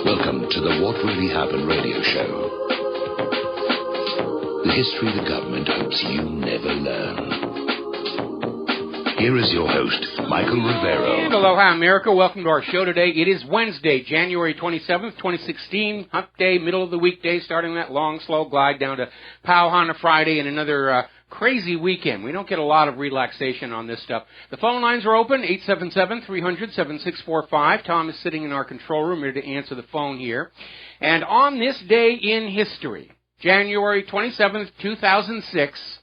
Welcome to the What Really Happened radio show. The history the government hopes you never learn. Here is your host, Michael Rivero. And aloha, America. Welcome to our show today. It is Wednesday, January 27th, 2016. Hump day, middle of the weekday, starting that long, slow glide down to Kaahumanu Friday and another crazy weekend. We don't get a lot of relaxation on this stuff. The phone lines are open, 877-300-7645. Tom is sitting in our control room here to answer the phone here. And on this day in history, January 27th, 2006,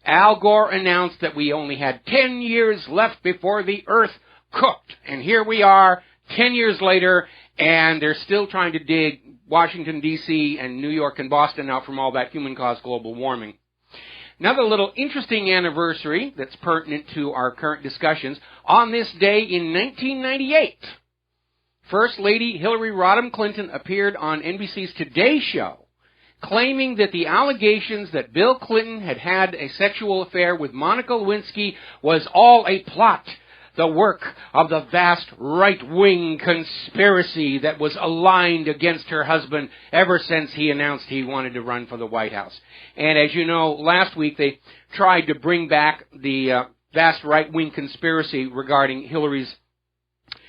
Al Gore announced that we only had 10 years left before the Earth cooked. And here we are, 10 years later, and they're still trying to dig Washington, D.C. and New York and Boston out from all that human-caused global warming. Another little interesting anniversary that's pertinent to our current discussions. On this day in 1998, First Lady Hillary Rodham Clinton appeared on NBC's Today Show, claiming that the allegations that Bill Clinton had had a sexual affair with Monica Lewinsky was all a plot, the work of the vast right-wing conspiracy that was aligned against her husband ever since he announced he wanted to run for the White House. And as you know, last week they tried to bring back the vast right-wing conspiracy regarding Hillary's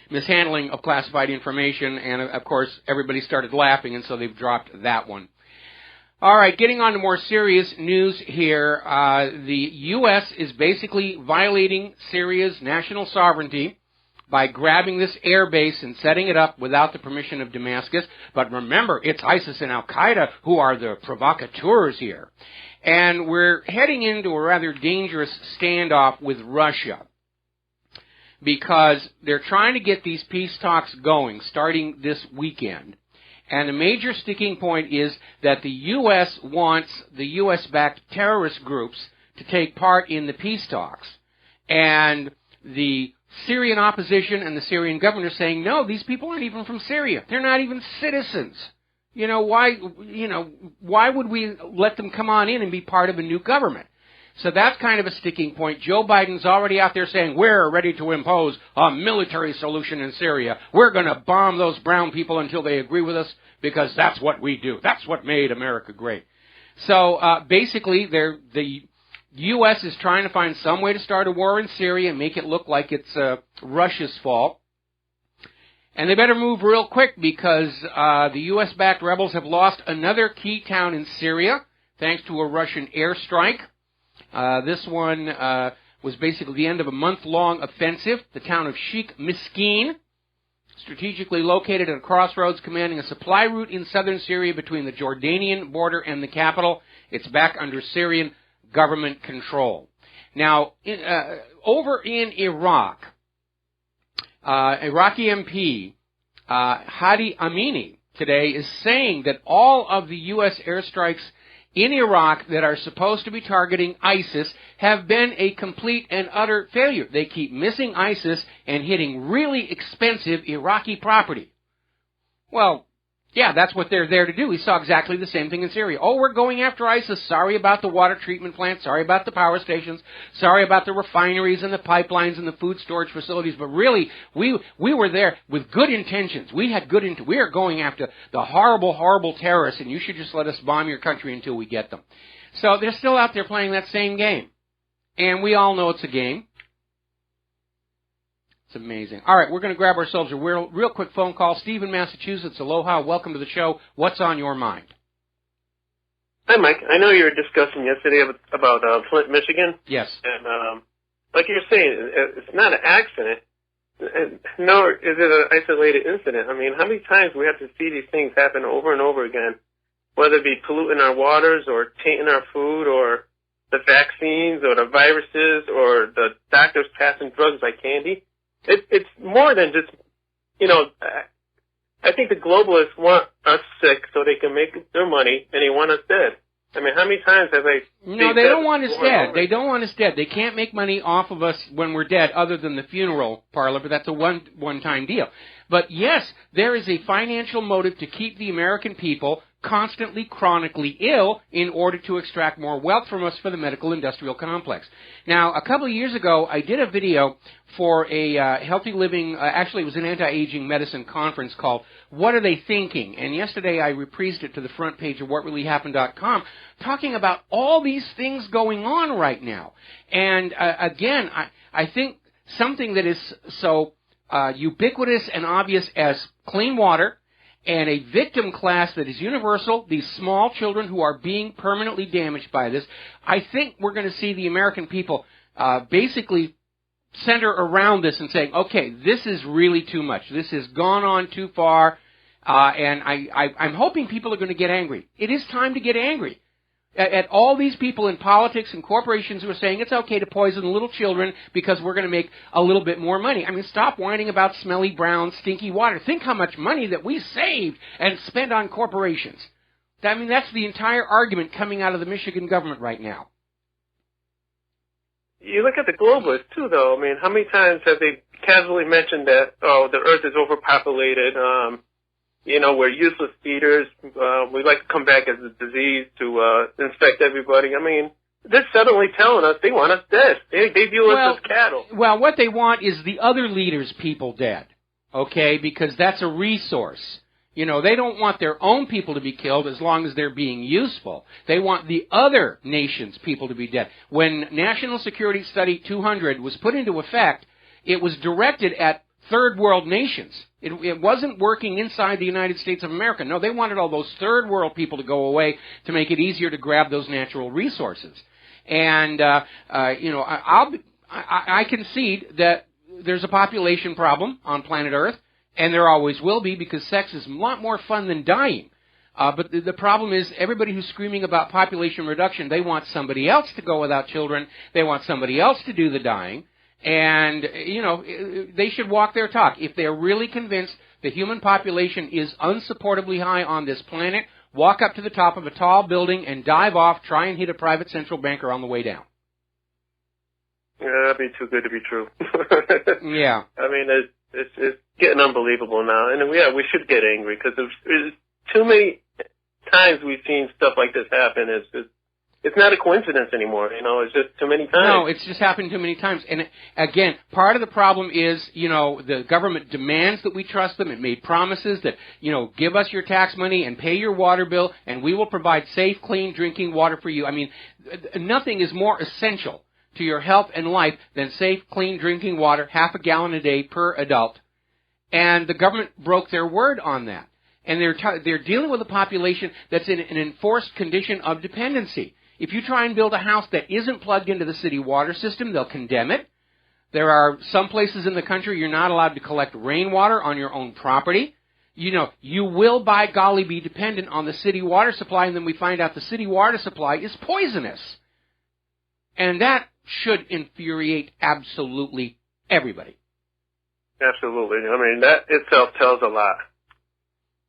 mishandling of classified information, and of course everybody started laughing, and so they've dropped that one. All right, getting on to more serious news here. The U.S. is basically violating Syria's national sovereignty by grabbing this air base and setting it up without the permission of Damascus. But remember, it's ISIS and Al-Qaeda who are the provocateurs here. And we're heading into a rather dangerous standoff with Russia, because they're trying to get these peace talks going starting this weekend. And the major sticking point is that the U.S. wants the U.S.-backed terrorist groups to take part in the peace talks. And the Syrian opposition and the Syrian government are saying, no, these people aren't even from Syria. They're not even citizens. Why would we let them come on in and be part of a new government? So that's kind of a sticking point. Joe Biden's already out there saying, we're ready to impose a military solution in Syria. We're going to bomb those brown people until they agree with us, because that's what we do. That's what made America great. So basically, the U.S. is trying to find some way to start a war in Syria and make it look like it's Russia's fault. And they better move real quick, because the U.S.-backed rebels have lost another key town in Syria thanks to a Russian airstrike. This one was basically the end of a month-long offensive. The town of Sheikh Miskin, strategically located at a crossroads commanding a supply route in southern Syria between the Jordanian border and the capital. It's back under Syrian government control. Now, over in Iraq, Iraqi MP Hadi Amini today is saying that all of the U.S. airstrikes in Iraq that are supposed to be targeting ISIS have been a complete and utter failure. They keep missing ISIS and hitting really expensive Iraqi property. Well, yeah, that's what they're there to do. We saw exactly the same thing in Syria. Oh, we're going after ISIS. Sorry about the water treatment plants. Sorry about the power stations. Sorry about the refineries and the pipelines and the food storage facilities. But really, we were there with good intentions. We had good intentions. We are going after the horrible, horrible terrorists, and you should just let us bomb your country until we get them. So they're still out there playing that same game. And we all know it's a game. It's amazing. All right, we're going to grab ourselves a real quick phone call. Steve in Massachusetts, aloha. Welcome to the show. What's on your mind? Hi, Mike. I know you were discussing yesterday about Flint, Michigan. Yes. And like you're saying, it's not an accident, nor is it an isolated incident. I mean, how many times we have to see these things happen over and over again, whether it be polluting our waters or tainting our food or the vaccines or the viruses or the doctors passing drugs like candy. It's more than just, I think the globalists want us sick so they can make their money, and they want us dead. I mean, how many times have I... No, they don't want us dead. They don't want us dead. They can't make money off of us when we're dead other than the funeral parlor, but that's a one-time deal. But yes, there is a financial motive to keep the American people constantly, chronically ill in order to extract more wealth from us for the medical industrial complex. Now, a couple of years ago, I did a video for a healthy living, actually it was an anti-aging medicine conference called What Are They Thinking? And yesterday I reprised it to the front page of WhatReallyHappened.com, talking about all these things going on right now. And again, I think something that is so ubiquitous and obvious as clean water, and a victim class that is universal, these small children who are being permanently damaged by this, I think we're going to see the American people basically center around this and saying, okay, this is really too much. This has gone on too far, and I'm hoping people are going to get angry. It is time to get angry at all these people in politics and corporations who are saying it's okay to poison little children because we're going to make a little bit more money. I mean, stop whining about smelly, brown, stinky water. Think how much money that we saved and spent on corporations. I mean, that's the entire argument coming out of the Michigan government right now. You look at the globalists, too, though. I mean, how many times have they casually mentioned that, the Earth is overpopulated, we're useless feeders. We like to come back as a disease to infect everybody. I mean, they're suddenly telling us they want us dead. They view us as cattle. Well, what they want is the other leaders' people dead, okay, because that's a resource. They don't want their own people to be killed as long as they're being useful. They want the other nations' people to be dead. When National Security Study 200 was put into effect, it was directed at third world nations. It wasn't working inside the United States of America. No, they wanted all those third world people to go away to make it easier to grab those natural resources. And, I concede that there's a population problem on planet Earth, and there always will be because sex is a lot more fun than dying. But the problem is everybody who's screaming about population reduction, they want somebody else to go without children. They want somebody else to do the dying. And, they should walk their talk. If they're really convinced the human population is unsupportably high on this planet, walk up to the top of a tall building and dive off, try and hit a private central banker on the way down. Yeah, that'd be too good to be true. Yeah. I mean, it's getting unbelievable now. And, yeah, we should get angry because there's too many times we've seen stuff like this happen. It's not a coincidence anymore, it's just too many times. No, it's just happened too many times. And again, part of the problem is, the government demands that we trust them. It made promises that, give us your tax money and pay your water bill and we will provide safe, clean drinking water for you. I mean, nothing is more essential to your health and life than safe, clean drinking water, half a gallon a day per adult. And the government broke their word on that. And they're dealing with a population that's in an enforced condition of dependency. If you try and build a house that isn't plugged into the city water system, they'll condemn it. There are some places in the country you're not allowed to collect rainwater on your own property. You will, by golly, be dependent on the city water supply, and then we find out the city water supply is poisonous. And that should infuriate absolutely everybody. Absolutely. I mean, that itself tells a lot.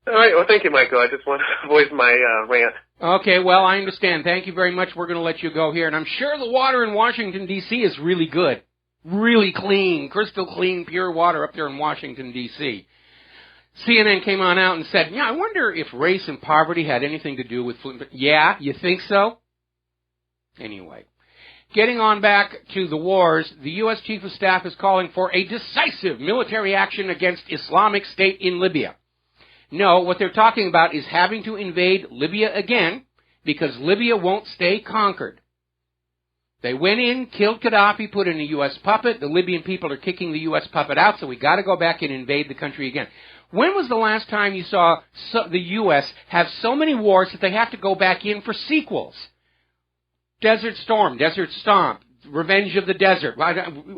All right. Well, thank you, Michael. I just wanted to voice my rant. Okay. Well, I understand. Thank you very much. We're going to let you go here. And I'm sure the water in Washington, D.C. is really good. Really clean, crystal clean, pure water up there in Washington, D.C. CNN came on out and said, I wonder if race and poverty had anything to do with food. Yeah, you think so? Anyway. Getting on back to the wars, the U.S. Chief of Staff is calling for a decisive military action against Islamic State in Libya. No, what they're talking about is having to invade Libya again because Libya won't stay conquered. They went in, killed Gaddafi, put in a U.S. puppet. The Libyan people are kicking the U.S. puppet out, so we got to go back and invade the country again. When was the last time you saw the U.S. have so many wars that they have to go back in for sequels? Desert Storm, Desert Stomp, Revenge of the Desert,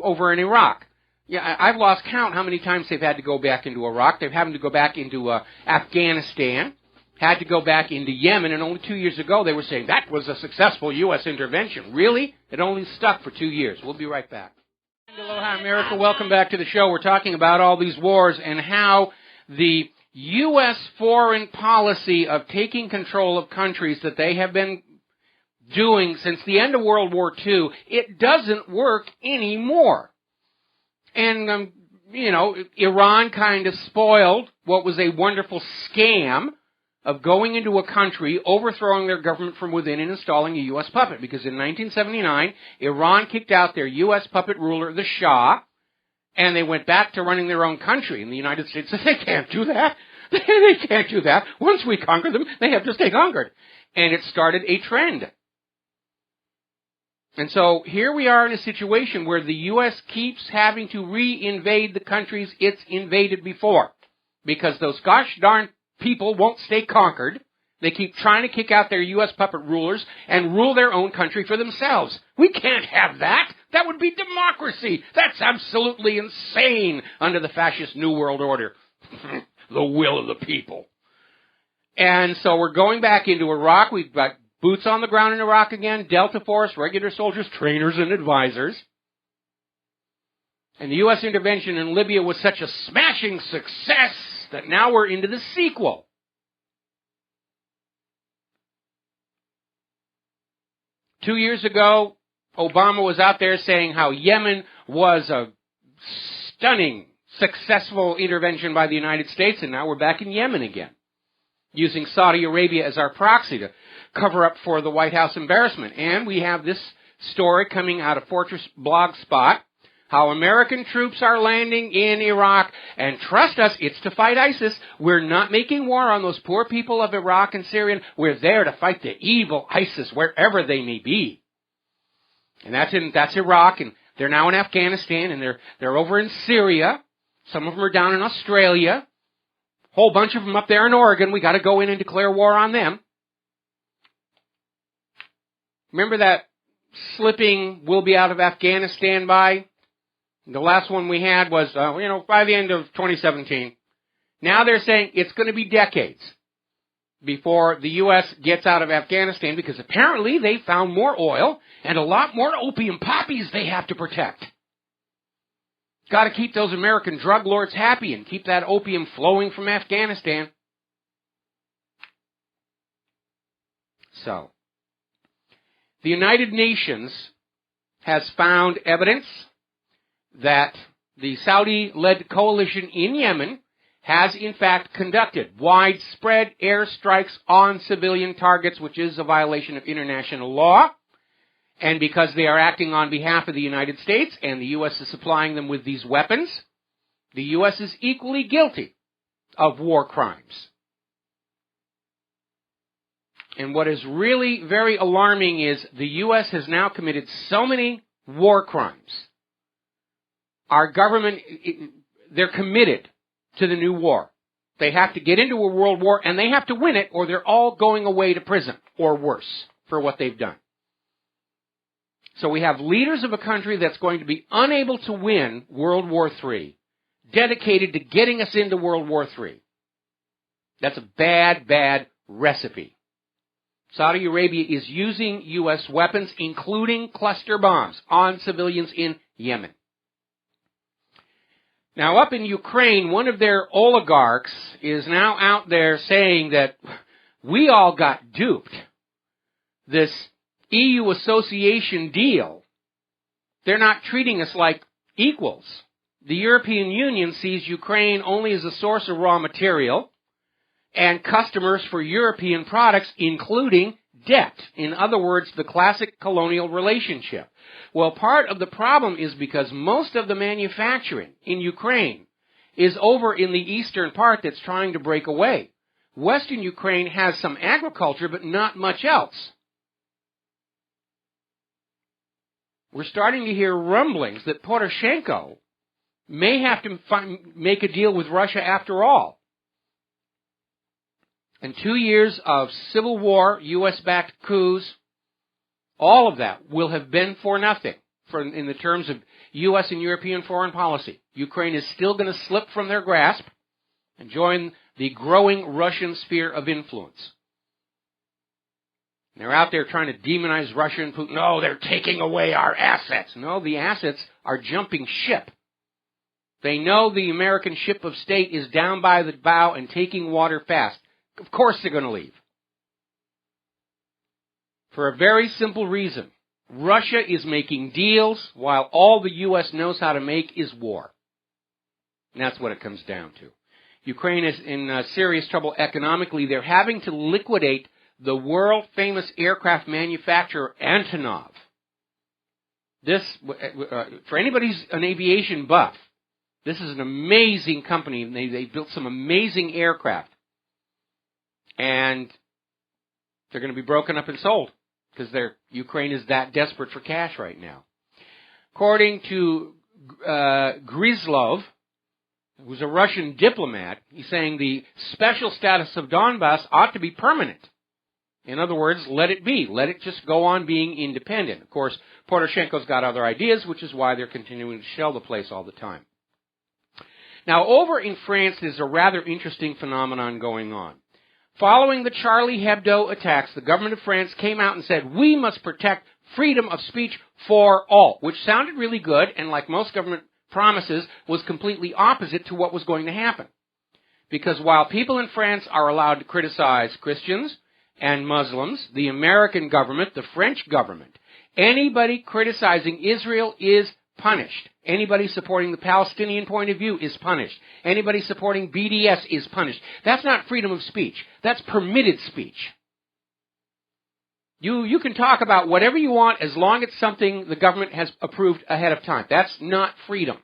over in Iraq. Yeah, I've lost count how many times they've had to go back into Iraq. They're having to go back into Afghanistan, had to go back into Yemen, and only 2 years ago they were saying that was a successful U.S. intervention. Really? It only stuck for 2 years. We'll be right back. Aloha, America. Welcome back to the show. We're talking about all these wars and how the U.S. foreign policy of taking control of countries that they have been doing since the end of World War II, it doesn't work anymore. And, Iran kind of spoiled what was a wonderful scam of going into a country, overthrowing their government from within, and installing a U.S. puppet. Because in 1979, Iran kicked out their U.S. puppet ruler, the Shah, and they went back to running their own country. And the United States said, they can't do that. They can't do that. Once we conquer them, they have to stay conquered. And it started a trend. And so here we are in a situation where the U.S. keeps having to re-invade the countries it's invaded before. Because those gosh darn people won't stay conquered. They keep trying to kick out their U.S. puppet rulers and rule their own country for themselves. We can't have that. That would be democracy. That's absolutely insane under the fascist New World Order. The will of the people. And so we're going back into Iraq. We've got boots on the ground in Iraq again, Delta Force, regular soldiers, trainers, and advisors. And the U.S. intervention in Libya was such a smashing success that now we're into the sequel. Two years ago, Obama was out there saying how Yemen was a stunning, successful intervention by the United States, and now we're back in Yemen again, using Saudi Arabia as our proxy to cover up for the White House embarrassment. And we have this story coming out of Fortress Blogspot, how American troops are landing in Iraq, and trust us, it's to fight ISIS. We're not making war on those poor people of Iraq and Syria. We're there to fight the evil ISIS wherever they may be. And that's Iraq, and they're now in Afghanistan, and they're over in Syria. Some of them are down in Australia. Whole bunch of them up there in Oregon. We got to go in and declare war on them. Remember that slipping we'll be out of Afghanistan by? The last one we had was, by the end of 2017. Now they're saying it's going to be decades before the U.S. gets out of Afghanistan because apparently they found more oil and a lot more opium poppies they have to protect. Got to keep those American drug lords happy and keep that opium flowing from Afghanistan. So, the United Nations has found evidence that the Saudi-led coalition in Yemen has in fact conducted widespread airstrikes on civilian targets, which is a violation of international law. And because they are acting on behalf of the United States and the U.S. is supplying them with these weapons, the U.S. is equally guilty of war crimes. And what is really very alarming is the U.S. has now committed so many war crimes. Our government, they're committed to the new war. They have to get into a world war and they have to win it or they're all going away to prison or worse for what they've done. So we have leaders of a country that's going to be unable to win World War III, dedicated to getting us into World War III. That's a bad, bad recipe. Saudi Arabia is using U.S. weapons, including cluster bombs, on civilians in Yemen. Now, up in Ukraine, one of their oligarchs is now out there saying that we all got duped. This EU association deal, they're not treating us like equals. The European Union sees Ukraine only as a source of raw material and customers for European products, including debt. In other words, the classic colonial relationship. Well, part of the problem is because most of the manufacturing in Ukraine is over in the eastern part that's trying to break away. Western Ukraine has some agriculture, but not much else. We're starting to hear rumblings that Poroshenko may have to make a deal with Russia after all. And 2 years of civil war, U.S.-backed coups, all of that will have been for nothing in the terms of U.S. and European foreign policy. Ukraine is still going to slip from their grasp and join the growing Russian sphere of influence. They're out there trying to demonize Russia and Putin. No, they're taking away our assets. No, the assets are jumping ship. They know the American ship of state is down by the bow and taking water fast. Of course they're going to leave. For a very simple reason. Russia is making deals while all the U.S. knows how to make is war. And that's what it comes down to. Ukraine is in serious trouble economically. They're having to liquidate the world-famous aircraft manufacturer Antonov. This, for anybody who's an aviation buff, this is an amazing company. They built some amazing aircraft. And they're going to be broken up and sold because Ukraine is that desperate for cash right now. According to Grizlov, who's a Russian diplomat, he's saying the special status of Donbass ought to be permanent. In other words, let it be. Let it just go on being independent. Of course, Poroshenko's got other ideas, which is why they're continuing to shell the place all the time. Now, over in France, there's a rather interesting phenomenon going on. Following the Charlie Hebdo attacks, the government of France came out and said, we must protect freedom of speech for all, which sounded really good, and like most government promises, was completely opposite to what was going to happen. Because while people in France are allowed to criticize Christians and Muslims, the American government, the French government, anybody criticizing Israel is punished. Anybody supporting the Palestinian point of view is punished. Anybody supporting BDS is punished. That's not freedom of speech. That's permitted speech. You can talk about whatever you want as long as it's something the government has approved ahead of time. That's not freedom.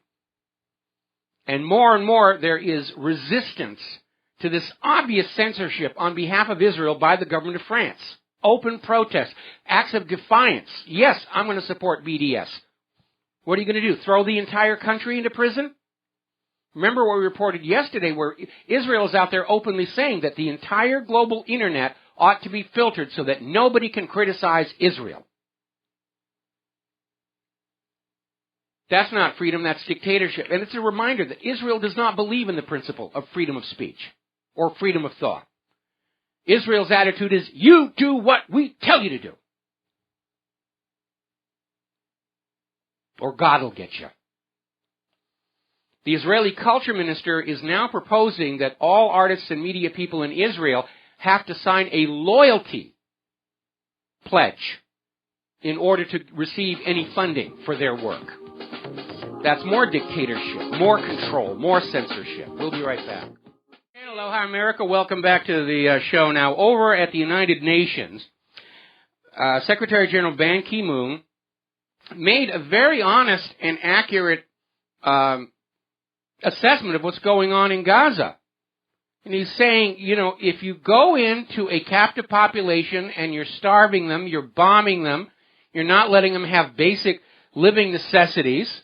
And more there is resistance to this obvious censorship on behalf of Israel by the government of France. Open protests, acts of defiance. Yes, I'm going to support BDS. What are you going to do? Throw the entire country into prison? Remember what we reported yesterday where Israel is out there openly saying that the entire global internet ought to be filtered so that nobody can criticize Israel. That's not freedom, that's dictatorship. And it's a reminder that Israel does not believe in the principle of freedom of speech or freedom of thought. Israel's attitude is, you do what we tell you to do. Or God will get you. The Israeli culture minister is now proposing that all artists and media people in Israel have to sign a loyalty pledge in order to receive any funding for their work. That's more dictatorship, more control, more censorship. We'll be right back. Aloha, America. Welcome back to the show. Now, over at the United Nations, Secretary General Ban Ki-moon made a very honest and accurate assessment of what's going on in Gaza. And he's saying, if you go into a captive population and you're starving them, you're bombing them, you're not letting them have basic living necessities,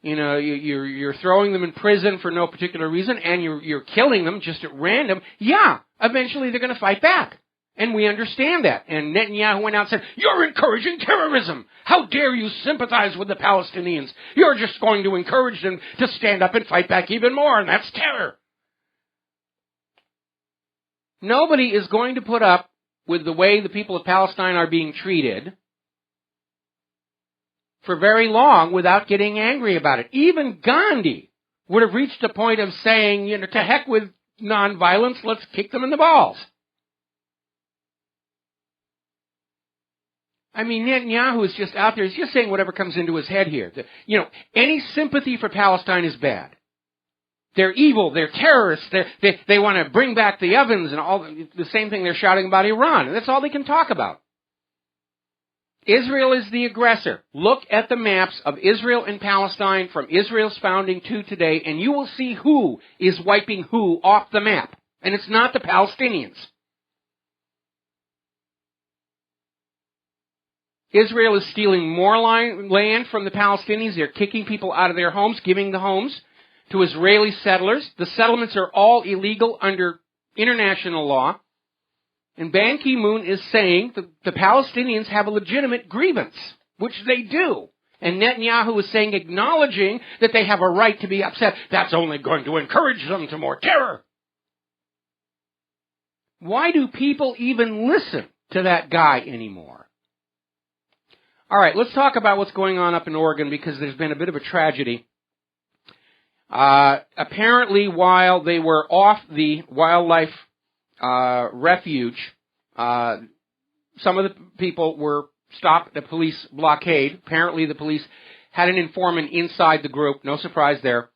you're throwing them in prison for no particular reason, and you're killing them just at random, eventually they're going to fight back. And we understand that. And Netanyahu went out and said, you're encouraging terrorism. How dare you sympathize with the Palestinians? You're just going to encourage them to stand up and fight back even more, and that's terror. Nobody is going to put up with the way the people of Palestine are being treated for very long without getting angry about it. Even Gandhi would have reached a point of saying, to heck with nonviolence, let's kick them in the balls. I mean, Netanyahu is just out there, he's just saying whatever comes into his head here. Any sympathy for Palestine is bad. They're evil, they're terrorists, they want to bring back the ovens and all the same thing they're shouting about Iran. And that's all they can talk about. Israel is the aggressor. Look at the maps of Israel and Palestine from Israel's founding to today, and you will see who is wiping who off the map. And it's not the Palestinians. Israel is stealing more land from the Palestinians. They're kicking people out of their homes, giving the homes to Israeli settlers. The settlements are all illegal under international law. And Ban Ki-moon is saying that the Palestinians have a legitimate grievance, which they do. And Netanyahu is saying, acknowledging that they have a right to be upset, that's only going to encourage them to more terror. Why do people even listen to that guy anymore? All right, let's talk about what's going on up in Oregon, because there's been a bit of a tragedy. Apparently, while they were off the wildlife refuge, some of the people were stopped at a police blockade. Apparently, the police had an informant inside the group, no surprise there,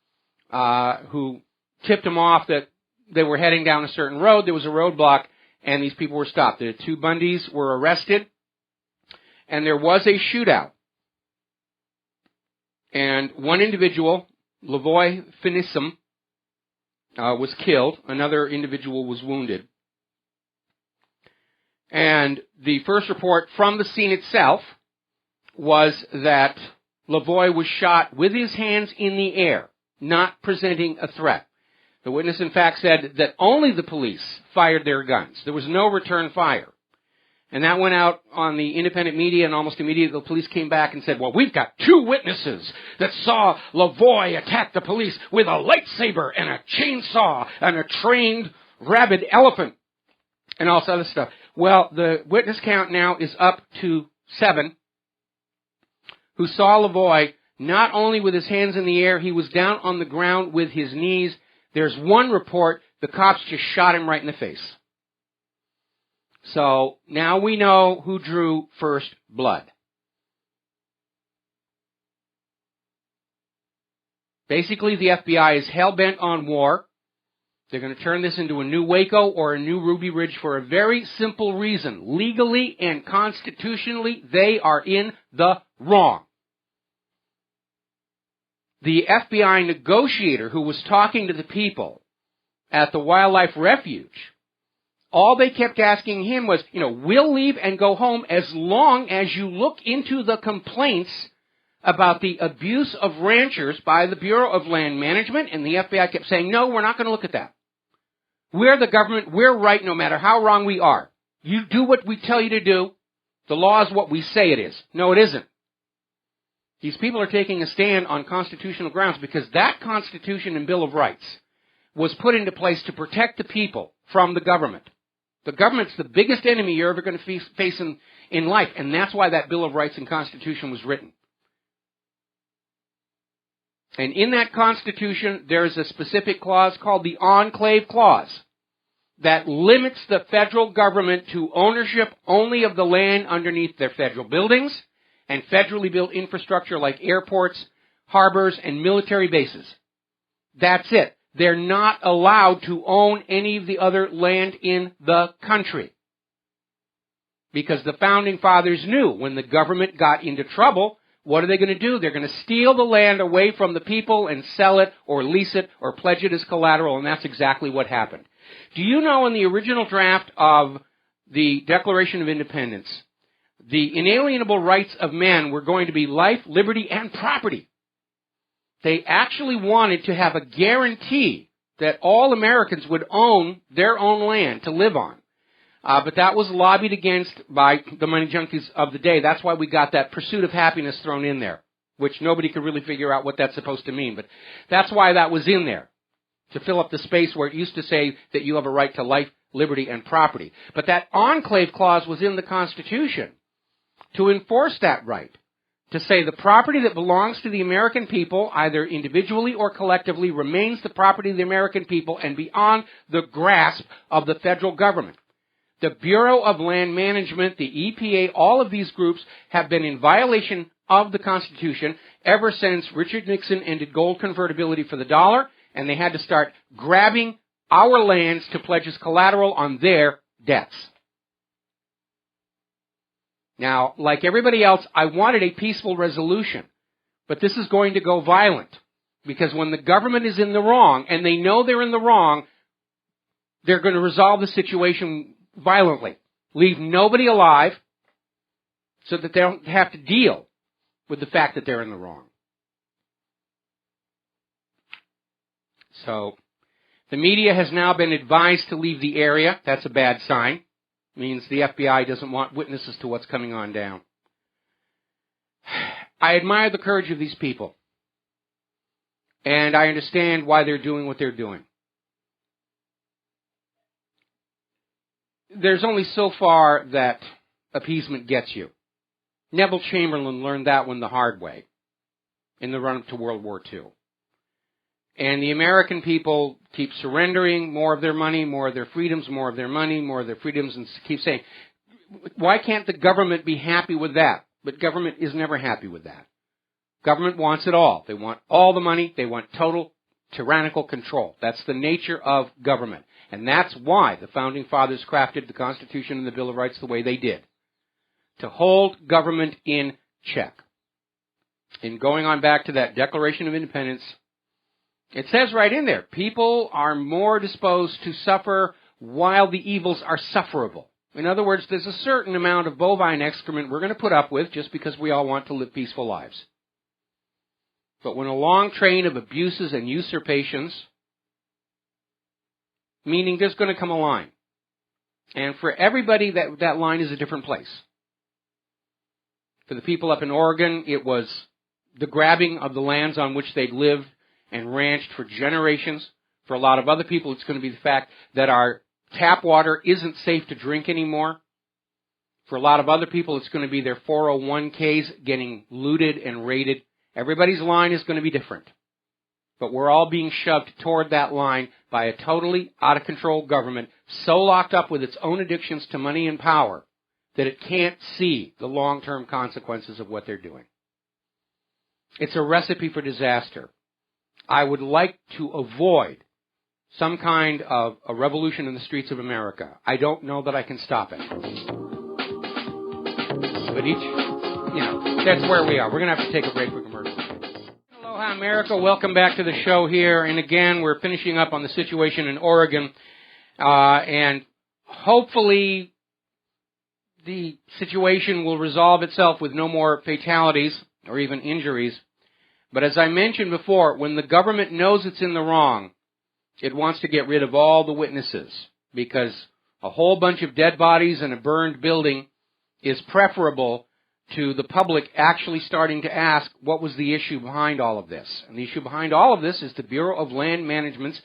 who tipped them off that they were heading down a certain road. There was a roadblock, and these people were stopped. The two Bundys were arrested, and there was a shootout. And one individual, Lavoy Finisum, was killed. Another individual was wounded. And the first report from the scene itself was that Lavoy was shot with his hands in the air, not presenting a threat. The witness, in fact, said that only the police fired their guns. There was no return fire. And that went out on the independent media, and almost immediately the police came back and said, well, we've got two witnesses that saw Lavoy attack the police with a lightsaber and a chainsaw and a trained rabid elephant and all this other stuff. Well, the witness count now is up to 7 who saw Lavoy not only with his hands in the air, he was down on the ground with his knees. There's one report, the cops just shot him right in the face. So now we know who drew first blood. Basically, the FBI is hell-bent on war. They're going to turn this into a new Waco or a new Ruby Ridge for a very simple reason. Legally and constitutionally, they are in the wrong. The FBI negotiator who was talking to the people at the wildlife refuge, all they kept asking him was, we'll leave and go home as long as you look into the complaints about the abuse of ranchers by the Bureau of Land Management. And the FBI kept saying, no, we're not going to look at that. We're the government. We're right no matter how wrong we are. You do what we tell you to do. The law is what we say it is. No, it isn't. These people are taking a stand on constitutional grounds because that Constitution and Bill of Rights was put into place to protect the people from the government. The government's the biggest enemy you're ever going to face in life, and that's why that Bill of Rights and Constitution was written. And in that Constitution, there's a specific clause called the Enclave Clause that limits the federal government to ownership only of the land underneath their federal buildings and federally built infrastructure like airports, harbors, and military bases. That's it. They're not allowed to own any of the other land in the country. Because the Founding Fathers knew when the government got into trouble, what are they going to do? They're going to steal the land away from the people and sell it or lease it or pledge it as collateral, and that's exactly what happened. Do you know in the original draft of the Declaration of Independence, the inalienable rights of man were going to be life, liberty, and property? They actually wanted to have a guarantee that all Americans would own their own land to live on. But that was lobbied against by the money junkies of the day. That's why we got that pursuit of happiness thrown in there, which nobody could really figure out what that's supposed to mean. But that's why that was in there, to fill up the space where it used to say that you have a right to life, liberty, and property. But that Enclave Clause was in the Constitution to enforce that right, to say the property that belongs to the American people, either individually or collectively, remains the property of the American people and beyond the grasp of the federal government. The Bureau of Land Management, the EPA, all of these groups have been in violation of the Constitution ever since Richard Nixon ended gold convertibility for the dollar, and they had to start grabbing our lands to pledge as collateral on their debts. Now, like everybody else, I wanted a peaceful resolution, but this is going to go violent, because when the government is in the wrong, and they know they're in the wrong, they're going to resolve the situation violently, leave nobody alive so that they don't have to deal with the fact that they're in the wrong. So, the media has now been advised to leave the area. That's a bad sign. It means the FBI doesn't want witnesses to what's coming on down. I admire the courage of these people, and I understand why they're doing what they're doing. There's only so far that appeasement gets you. Neville Chamberlain learned that one the hard way in the run-up to World War II. And the American people keep surrendering more of their money, more of their freedoms, more of their money, more of their freedoms, and keep saying, why can't the government be happy with that? But government is never happy with that. Government wants it all. They want all the money. They want total tyrannical control. That's the nature of government. And that's why the Founding Fathers crafted the Constitution and the Bill of Rights the way they did, to hold government in check. And going on back to that Declaration of Independence, it says right in there, people are more disposed to suffer while the evils are sufferable. In other words, there's a certain amount of bovine excrement we're going to put up with just because we all want to live peaceful lives. But when a long train of abuses and usurpations, meaning there's going to come a line. And for everybody, that line is a different place. For the people up in Oregon, it was the grabbing of the lands on which they'd lived and ranched for generations. For a lot of other people, it's going to be the fact that our tap water isn't safe to drink anymore. For a lot of other people, it's going to be their 401ks getting looted and raided. Everybody's line is going to be different. But we're all being shoved toward that line by a totally out-of-control government, so locked up with its own addictions to money and power that it can't see the long-term consequences of what they're doing. It's a recipe for disaster. I would like to avoid some kind of a revolution in the streets of America. I don't know that I can stop it. But that's where we are. We're going to have to take a break for commercial. Aloha, America. Welcome back to the show here. And again, we're finishing up on the situation in Oregon. And hopefully the situation will resolve itself with no more fatalities or even injuries. But as I mentioned before, when the government knows it's in the wrong, it wants to get rid of all the witnesses, because a whole bunch of dead bodies in a burned building is preferable to the public actually starting to ask, what was the issue behind all of this? And the issue behind all of this is the Bureau of Land Management's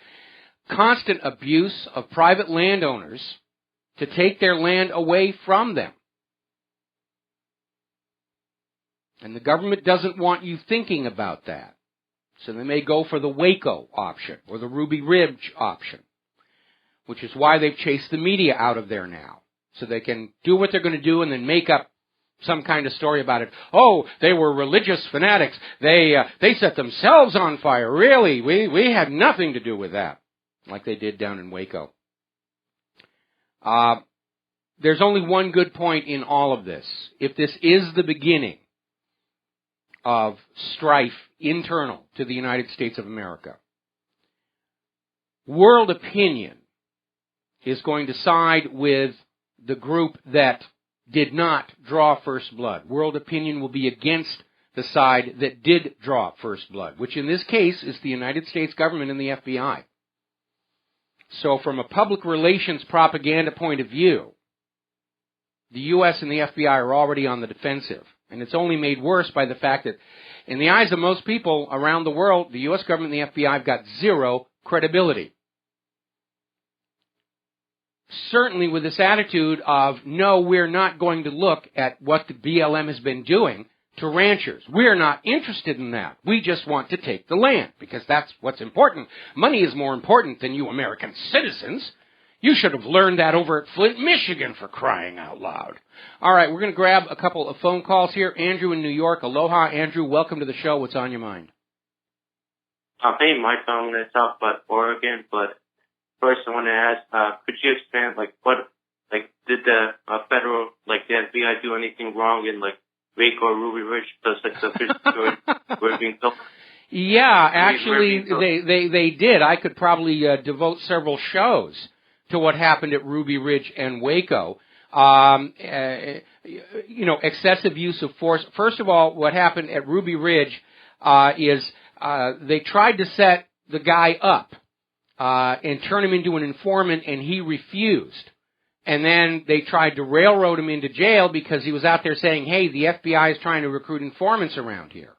constant abuse of private landowners to take their land away from them. And the government doesn't want you thinking about that. So they may go for the Waco option or the Ruby Ridge option, which is why they've chased the media out of there now. So they can do what they're going to do and then make up some kind of story about it. Oh, they were religious fanatics. They set themselves on fire. Really? We had nothing to do with that, like they did down in Waco. There's only one good point in all of this. If this is the beginning of strife internal to the United States of America, world opinion is going to side with the group that did not draw first blood. World opinion will be against the side that did draw first blood, which in this case is the United States government and the FBI. So from a public relations propaganda point of view, the U.S. and the FBI are already on the defensive. And it's only made worse by the fact that in the eyes of most people around the world, the U.S. government and the FBI have got zero credibility. Certainly with this attitude of, no, we're not going to look at what the BLM has been doing to ranchers. We're not interested in that. We just want to take the land because that's what's important. Money is more important than you American citizens. You should have learned that over at Flint, Michigan, for crying out loud. All right, we're going to grab a couple of phone calls here. Andrew in New York. Aloha, Andrew. Welcome to the show. What's on your mind? Hey, Mike. I'm going to talk about Oregon, but first I want to ask, could you expand, did the federal, the FBI do anything wrong in, Waco or Ruby Ridge? Because, the fish were being killed. Yeah, actually, they did. I could probably devote several shows to what happened at Ruby Ridge and Waco. Excessive use of force. First of all, what happened at Ruby Ridge is they tried to set the guy up and turn him into an informant, and he refused. And then they tried to railroad him into jail because he was out there saying, hey, the FBI is trying to recruit informants around here.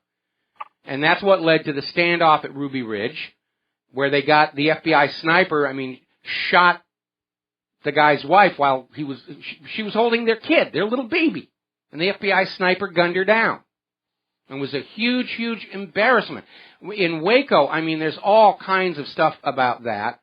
And that's what led to the standoff at Ruby Ridge, where they got the FBI sniper, shot the guy's wife while she was holding their kid, their little baby. And the FBI sniper gunned her down. It was a huge, huge embarrassment. In Waco, there's all kinds of stuff about that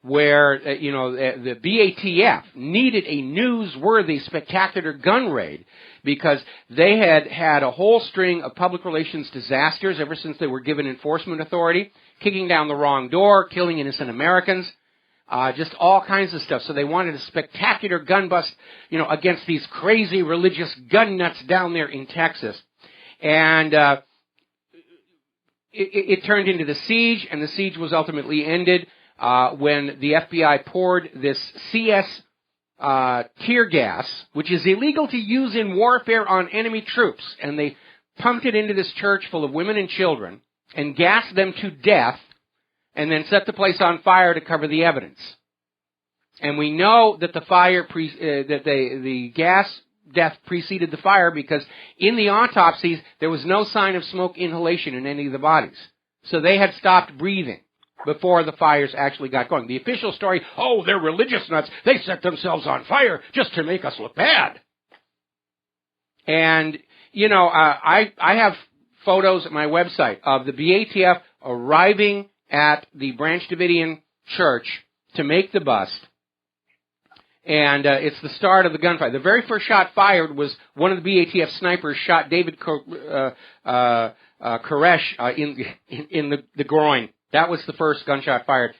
where, the BATF needed a newsworthy, spectacular gun raid because they had had a whole string of public relations disasters ever since they were given enforcement authority. kicking down the wrong door, killing innocent Americans, just all kinds of stuff. So they wanted a spectacular gun bust, against these crazy religious gun nuts down there in Texas. And it turned into the siege, and the siege was ultimately ended when the FBI poured this CS tear gas, which is illegal to use in warfare on enemy troops, and they pumped it into this church full of women and children and gassed them to death, and then set the place on fire to cover the evidence. And we know that the gas death preceded the fire because in the autopsies there was no sign of smoke inhalation in any of the bodies. So they had stopped breathing before the fires actually got going. The official story, they're religious nuts. They set themselves on fire just to make us look bad. And, I have photos at my website of the BATF arriving at the Branch Davidian Church to make the bust. And it's the start of the gunfire. The very first shot fired was one of the BATF snipers shot David Koresh in the groin. That was the first gunshot fired.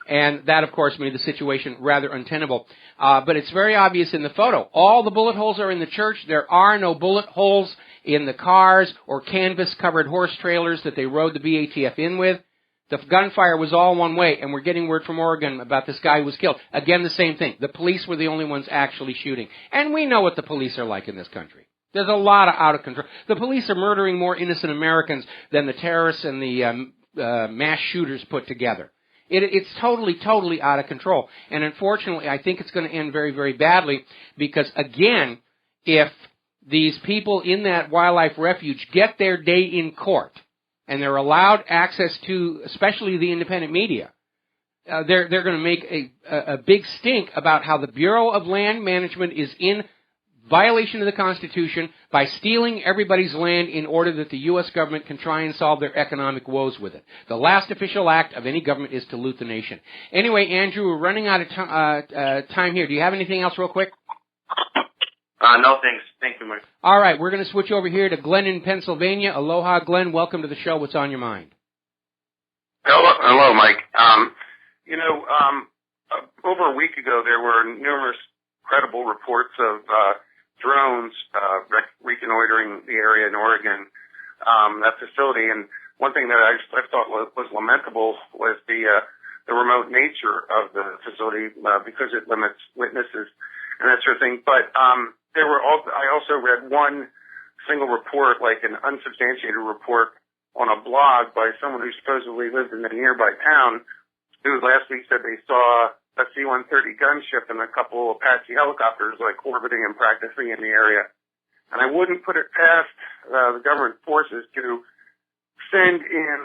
And that, of course, made the situation rather untenable. But it's very obvious in the photo. All the bullet holes are in the church. There are no bullet holes in the cars or canvas-covered horse trailers that they rode the BATF in with. The gunfire was all one way, and we're getting word from Oregon about this guy who was killed. Again, the same thing. The police were the only ones actually shooting. And we know what the police are like in this country. There's a lot of out of control. The police are murdering more innocent Americans than the terrorists and the mass shooters put together. It's totally, totally out of control. And unfortunately, I think it's going to end very, very badly because, again, if these people in that wildlife refuge get their day in court, and they're allowed access to, especially the independent media, they're going to make a big stink about how the Bureau of Land Management is in violation of the Constitution by stealing everybody's land in order that the U.S. government can try and solve their economic woes with it. The last official act of any government is to loot the nation. Anyway, Andrew, we're running out of time here. Do you have anything else real quick? No, thanks. Thank you, Mike. All right, we're going to switch over here to Glenn in Pennsylvania. Aloha, Glenn. Welcome to the show. What's on your mind? Hello, Mike. Over a week ago, there were numerous credible reports of drones reconnoitering the area in Oregon, that facility. And one thing that I thought was lamentable was the remote nature of the facility because it limits witnesses and that sort of thing. But I also read one single report, like an unsubstantiated report on a blog by someone who supposedly lived in a nearby town, who last week said they saw a C-130 gunship and a couple Apache helicopters orbiting and practicing in the area. And I wouldn't put it past the government forces to send in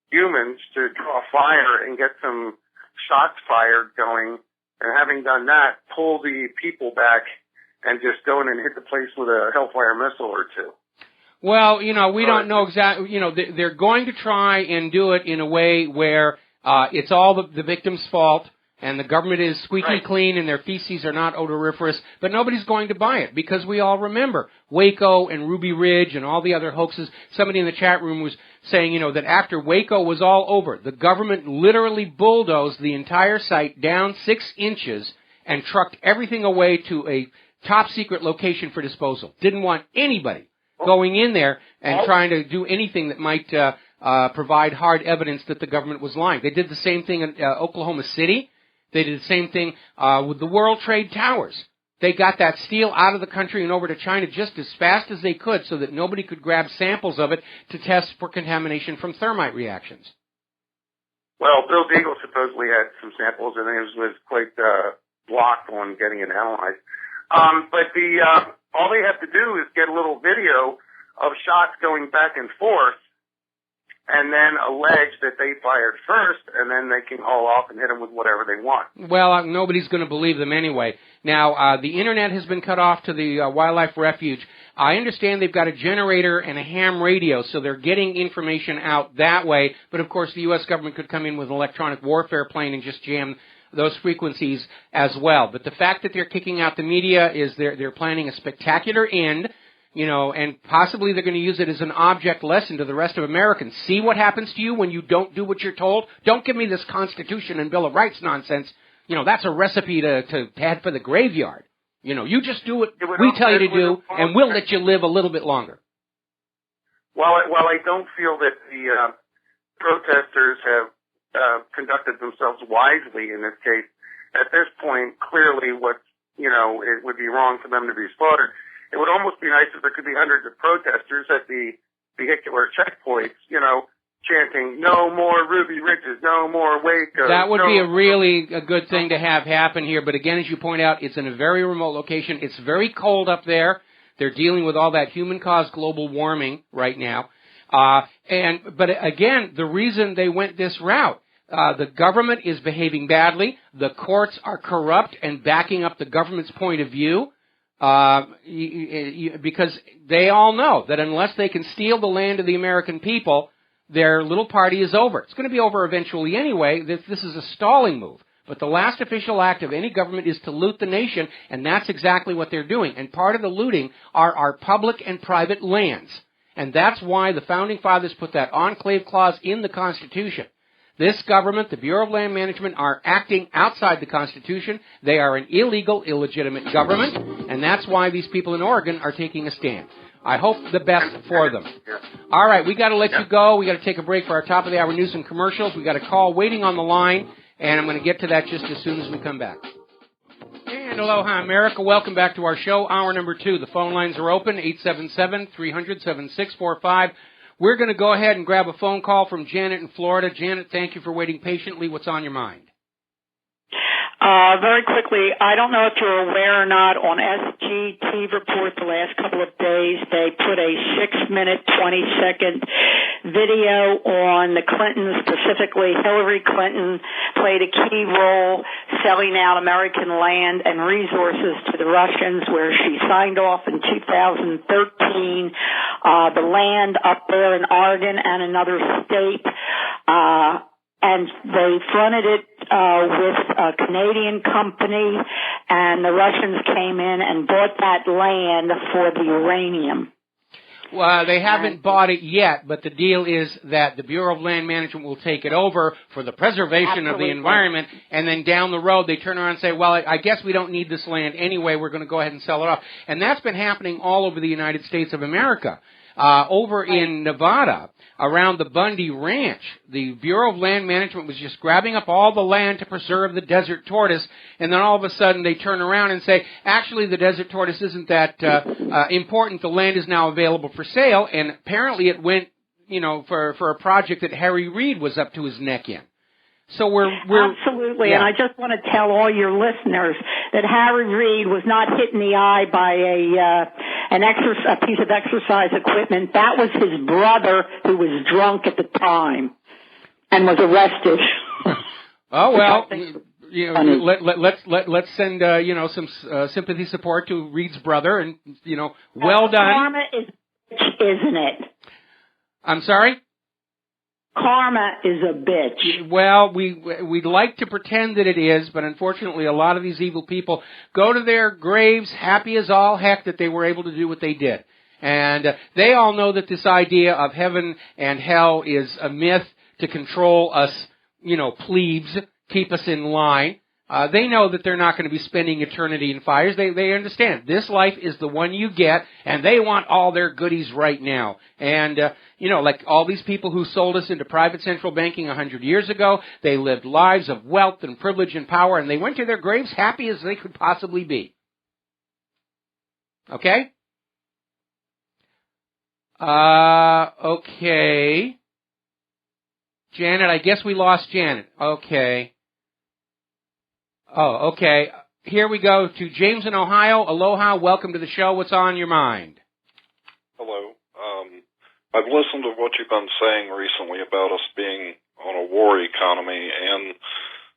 humans to draw fire and get some shots fired going, and having done that, pull the people back and just go in and hit the place with a Hellfire missile or two. Well, we don't know exactly. They're going to try and do it in a way where it's all the victim's fault, and the government is squeaky clean, and their feces are not odoriferous. But nobody's going to buy it because we all remember Waco and Ruby Ridge and all the other hoaxes. Somebody in the chat room was saying, that after Waco was all over, the government literally bulldozed the entire site down 6 inches and trucked everything away to a top-secret location for disposal. Didn't want anybody going in there and trying to do anything that might provide hard evidence that the government was lying. They did the same thing in Oklahoma City. They did the same thing with the World Trade Towers. They got that steel out of the country and over to China just as fast as they could so that nobody could grab samples of it to test for contamination from thermite reactions. Well, Bill Deagle supposedly had some samples, and he was quite blocked on getting it analyzed. But all they have to do is get a little video of shots going back and forth, and then allege that they fired first, and then they can haul off and hit them with whatever they want. Well, nobody's going to believe them anyway. Now, the Internet has been cut off to the wildlife refuge. I understand they've got a generator and a ham radio, so they're getting information out that way. But, of course, the U.S. government could come in with an electronic warfare plane and just jam those frequencies as well. But the fact that they're kicking out the media is they're planning a spectacular end. and possibly they're going to use it as an object lesson to the rest of Americans. See what happens to you when you don't do what you're told? Don't give me this Constitution and Bill of Rights nonsense. That's a recipe to head for the graveyard. You just do what we tell you to do, and we'll let you live a little bit longer. While I don't feel that the protesters have conducted themselves wisely in this case, at this point, clearly it would be wrong for them to be slaughtered. It would almost be nice if there could be hundreds of protesters at the vehicular checkpoints, chanting, "No more Ruby Ridges, no more Waco." That would be a good thing to have happen here. But again, as you point out, it's in a very remote location. It's very cold up there. They're dealing with all that human-caused global warming right now. But again, the reason they went this route, the government is behaving badly. The courts are corrupt and backing up the government's point of view. Because they all know that unless they can steal the land of the American people, their little party is over. It's going to be over eventually anyway. This is a stalling move. But the last official act of any government is to loot the nation, and that's exactly what they're doing. And part of the looting are our public and private lands. And that's why the Founding Fathers put that enclave clause in the Constitution. This government, the Bureau of Land Management, are acting outside the Constitution. They are an illegal, illegitimate government, and that's why these people in Oregon are taking a stand. I hope the best for them. All right, we got to let you go. We got to take a break for our top of the hour news and commercials. We got a call waiting on the line, and I'm going to get to that just as soon as we come back. And aloha, America. Welcome back to our show, hour number 2. The phone lines are open, 877-300-7645. We're going to go ahead and grab a phone call from Janet in Florida. Janet, thank you for waiting patiently. What's on your mind? Very quickly, I don't know if you're aware or not, on SGT report the last couple of days, they put a 6-minute, 20-second video on the Clintons, specifically Hillary Clinton played a key role selling out American land and resources to the Russians, where she signed off in 2013 the land up there in Oregon and another state, and they fronted it with a Canadian company, and the Russians came in and bought that land for the uranium. Well, they haven't bought it yet, but the deal is that the Bureau of Land Management will take it over for the preservation of the environment, and then down the road they turn around and say, well, I guess we don't need this land anyway, we're going to go ahead and sell it off. And that's been happening all over the United States of America. Over in Nevada, around the Bundy Ranch, the Bureau of Land Management was just grabbing up all the land to preserve the desert tortoise, and then all of a sudden they turn around and say, actually the desert tortoise isn't that important, the land is now available for sale, and apparently it went, for a project that Harry Reid was up to his neck in. So we're absolutely, and I just want to tell all your listeners that Harry Reid was not hit in the eye by a piece of exercise equipment. That was his brother, who was drunk at the time and was arrested. Oh well, let's send some sympathy support to Reid's brother, and well done. Karma is, isn't it? I'm sorry. Karma is a bitch. Well, we'd like to pretend that it is, but unfortunately a lot of these evil people go to their graves happy as all heck that they were able to do what they did. And they all know that this idea of heaven and hell is a myth to control us, plebes, keep us in line. They know that they're not going to be spending eternity in fires. They understand this life is the one you get, and they want all their goodies right now. And, like all these people who sold us into private central banking 100 years ago, they lived lives of wealth and privilege and power, and they went to their graves happy as they could possibly be. Okay? Okay. Janet, I guess we lost Janet. Okay. Oh, okay. Here we go to James in Ohio. Aloha, welcome to the show. What's on your mind? Hello. I've listened to what you've been saying recently about us being on a war economy, and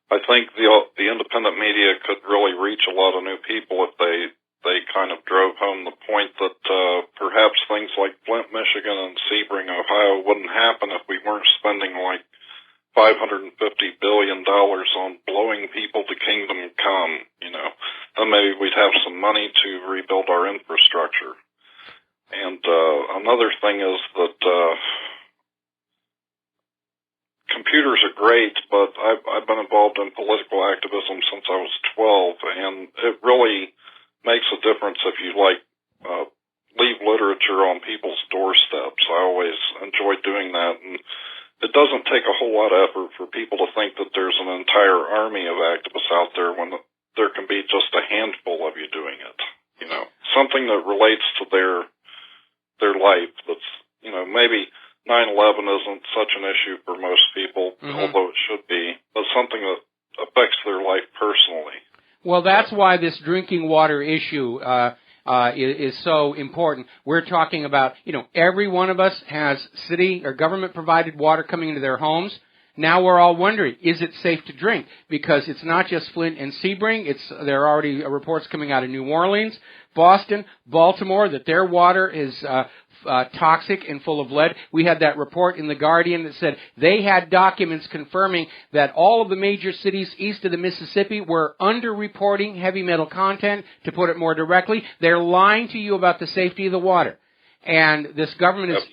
I think the independent media could really reach a lot of new people if they kind of drove home the point that perhaps things like Flint, Michigan, and Sebring, Ohio wouldn't happen if we weren't spending like $550 billion on blowing people to kingdom come, Then maybe we'd have some money to rebuild our infrastructure. And another thing is that computers are great, but I've been involved in political activism since I was 12, and it really makes a difference if you leave literature on people's doorsteps. I always enjoy doing that, and it doesn't take a whole lot of effort for people to think that there's an entire army of activists out there when there can be just a handful of you doing it. Something that relates to their life. That's maybe 9/11 isn't such an issue for most people, although it should be, but something that affects their life personally. Well, that's why this drinking water issue is so important. We're talking about, every one of us has city or government-provided water coming into their homes. Now we're all wondering, is it safe to drink? Because it's not just Flint and Sebring. There are already reports coming out of New Orleans, Boston, Baltimore, that their water is toxic and full of lead. We had that report in The Guardian that said they had documents confirming that all of the major cities east of the Mississippi were underreporting heavy metal content. To put it more directly, they're lying to you about the safety of the water. And this government is,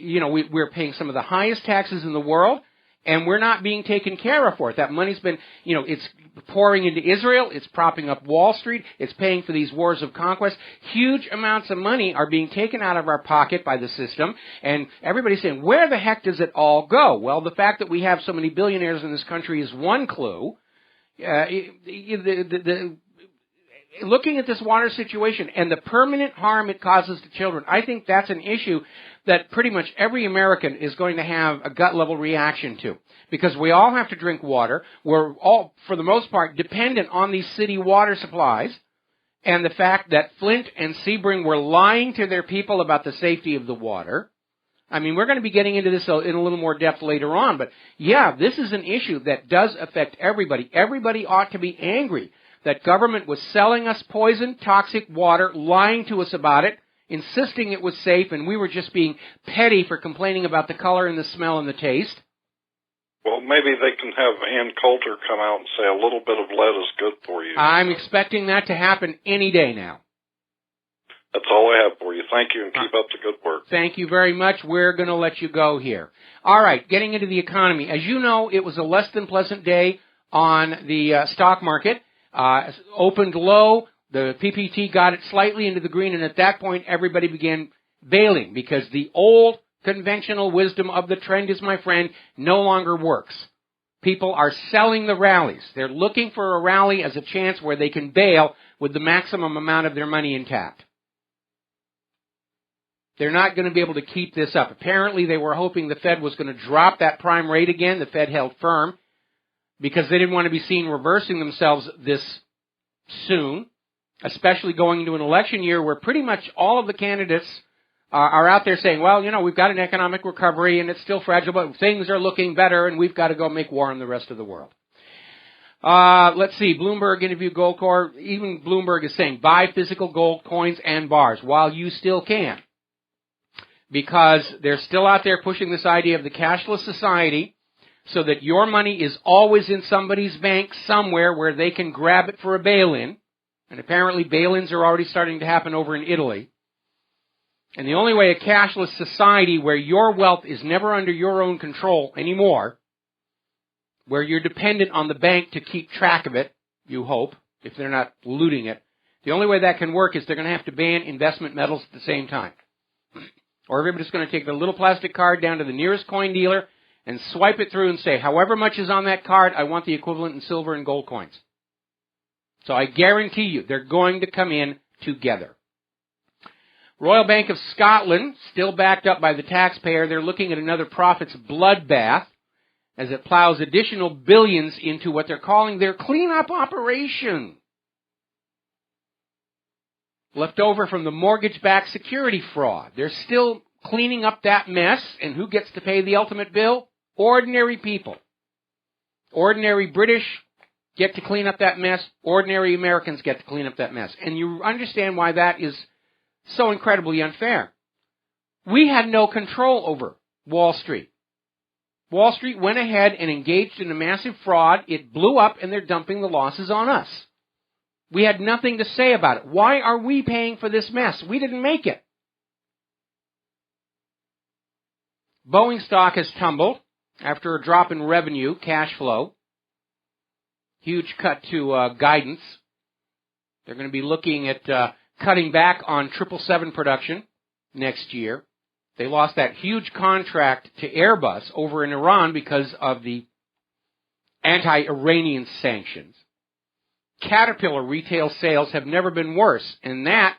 we're paying some of the highest taxes in the world, and we're not being taken care of for it. That money's been, it's pouring into Israel. It's propping up Wall Street. It's paying for these wars of conquest. Huge amounts of money are being taken out of our pocket by the system. And everybody's saying, where the heck does it all go? Well, the fact that we have so many billionaires in this country is one clue. Looking at this water situation and the permanent harm it causes to children, I think that's an issue that pretty much every American is going to have a gut-level reaction to. Because we all have to drink water. We're all, for the most part, dependent on these city water supplies. And the fact that Flint and Sebring were lying to their people about the safety of the water. I mean, we're going to be getting into this in a little more depth later on. But, yeah, this is an issue that does affect everybody. Everybody ought to be angry that government was selling us poison, toxic water, lying to us about it, insisting it was safe, and we were just being petty for complaining about the color and the smell and the taste. Well, maybe they can have Ann Coulter come out and say a little bit of lead is good for you. I'm expecting that to happen any day now. That's all I have for you. Thank you, and keep up the good work. Thank you very much. We're going to let you go here. All right, getting into the economy. As you know, it was a less than pleasant day on the stock market. Opened low. The PPT got it slightly into the green, and at that point, everybody began bailing because the old conventional wisdom of the trend is my friend no longer works. People are selling the rallies. They're looking for a rally as a chance where they can bail with the maximum amount of their money intact. They're not going to be able to keep this up. Apparently, they were hoping the Fed was going to drop that prime rate again. The Fed held firm because they didn't want to be seen reversing themselves this soon, especially going into an election year where pretty much all of the candidates are out there saying, well, we've got an economic recovery and it's still fragile, but things are looking better and we've got to go make war on the rest of the world. Let's see, Bloomberg interviewed Goldcorp. Even Bloomberg is saying, buy physical gold coins and bars while you still can. Because they're still out there pushing this idea of the cashless society so that your money is always in somebody's bank somewhere where they can grab it for a bail-in. And apparently bail-ins are already starting to happen over in Italy. And the only way a cashless society where your wealth is never under your own control anymore, where you're dependent on the bank to keep track of it, you hope, if they're not looting it, the only way that can work is they're going to have to ban investment metals at the same time. Or everybody's going to take their little plastic card down to the nearest coin dealer and swipe it through and say, however much is on that card, I want the equivalent in silver and gold coins. So I guarantee you, they're going to come in together. Royal Bank of Scotland, still backed up by the taxpayer, they're looking at another profits bloodbath as it plows additional billions into what they're calling their cleanup operation. Left over from the mortgage-backed security fraud. They're still cleaning up that mess, and who gets to pay the ultimate bill? Ordinary people. Ordinary British get to clean up that mess. Ordinary Americans get to clean up that mess. And you understand why that is so incredibly unfair. We had no control over Wall Street. Wall Street went ahead and engaged in a massive fraud. It blew up, and they're dumping the losses on us. We had nothing to say about it. Why are we paying for this mess? We didn't make it. Boeing stock has tumbled after a drop in revenue, cash flow. Huge cut to guidance. They're going to be looking at cutting back on 777 production next year. They lost that huge contract to Airbus over in Iran because of the anti-Iranian sanctions. Caterpillar retail sales have never been worse, and that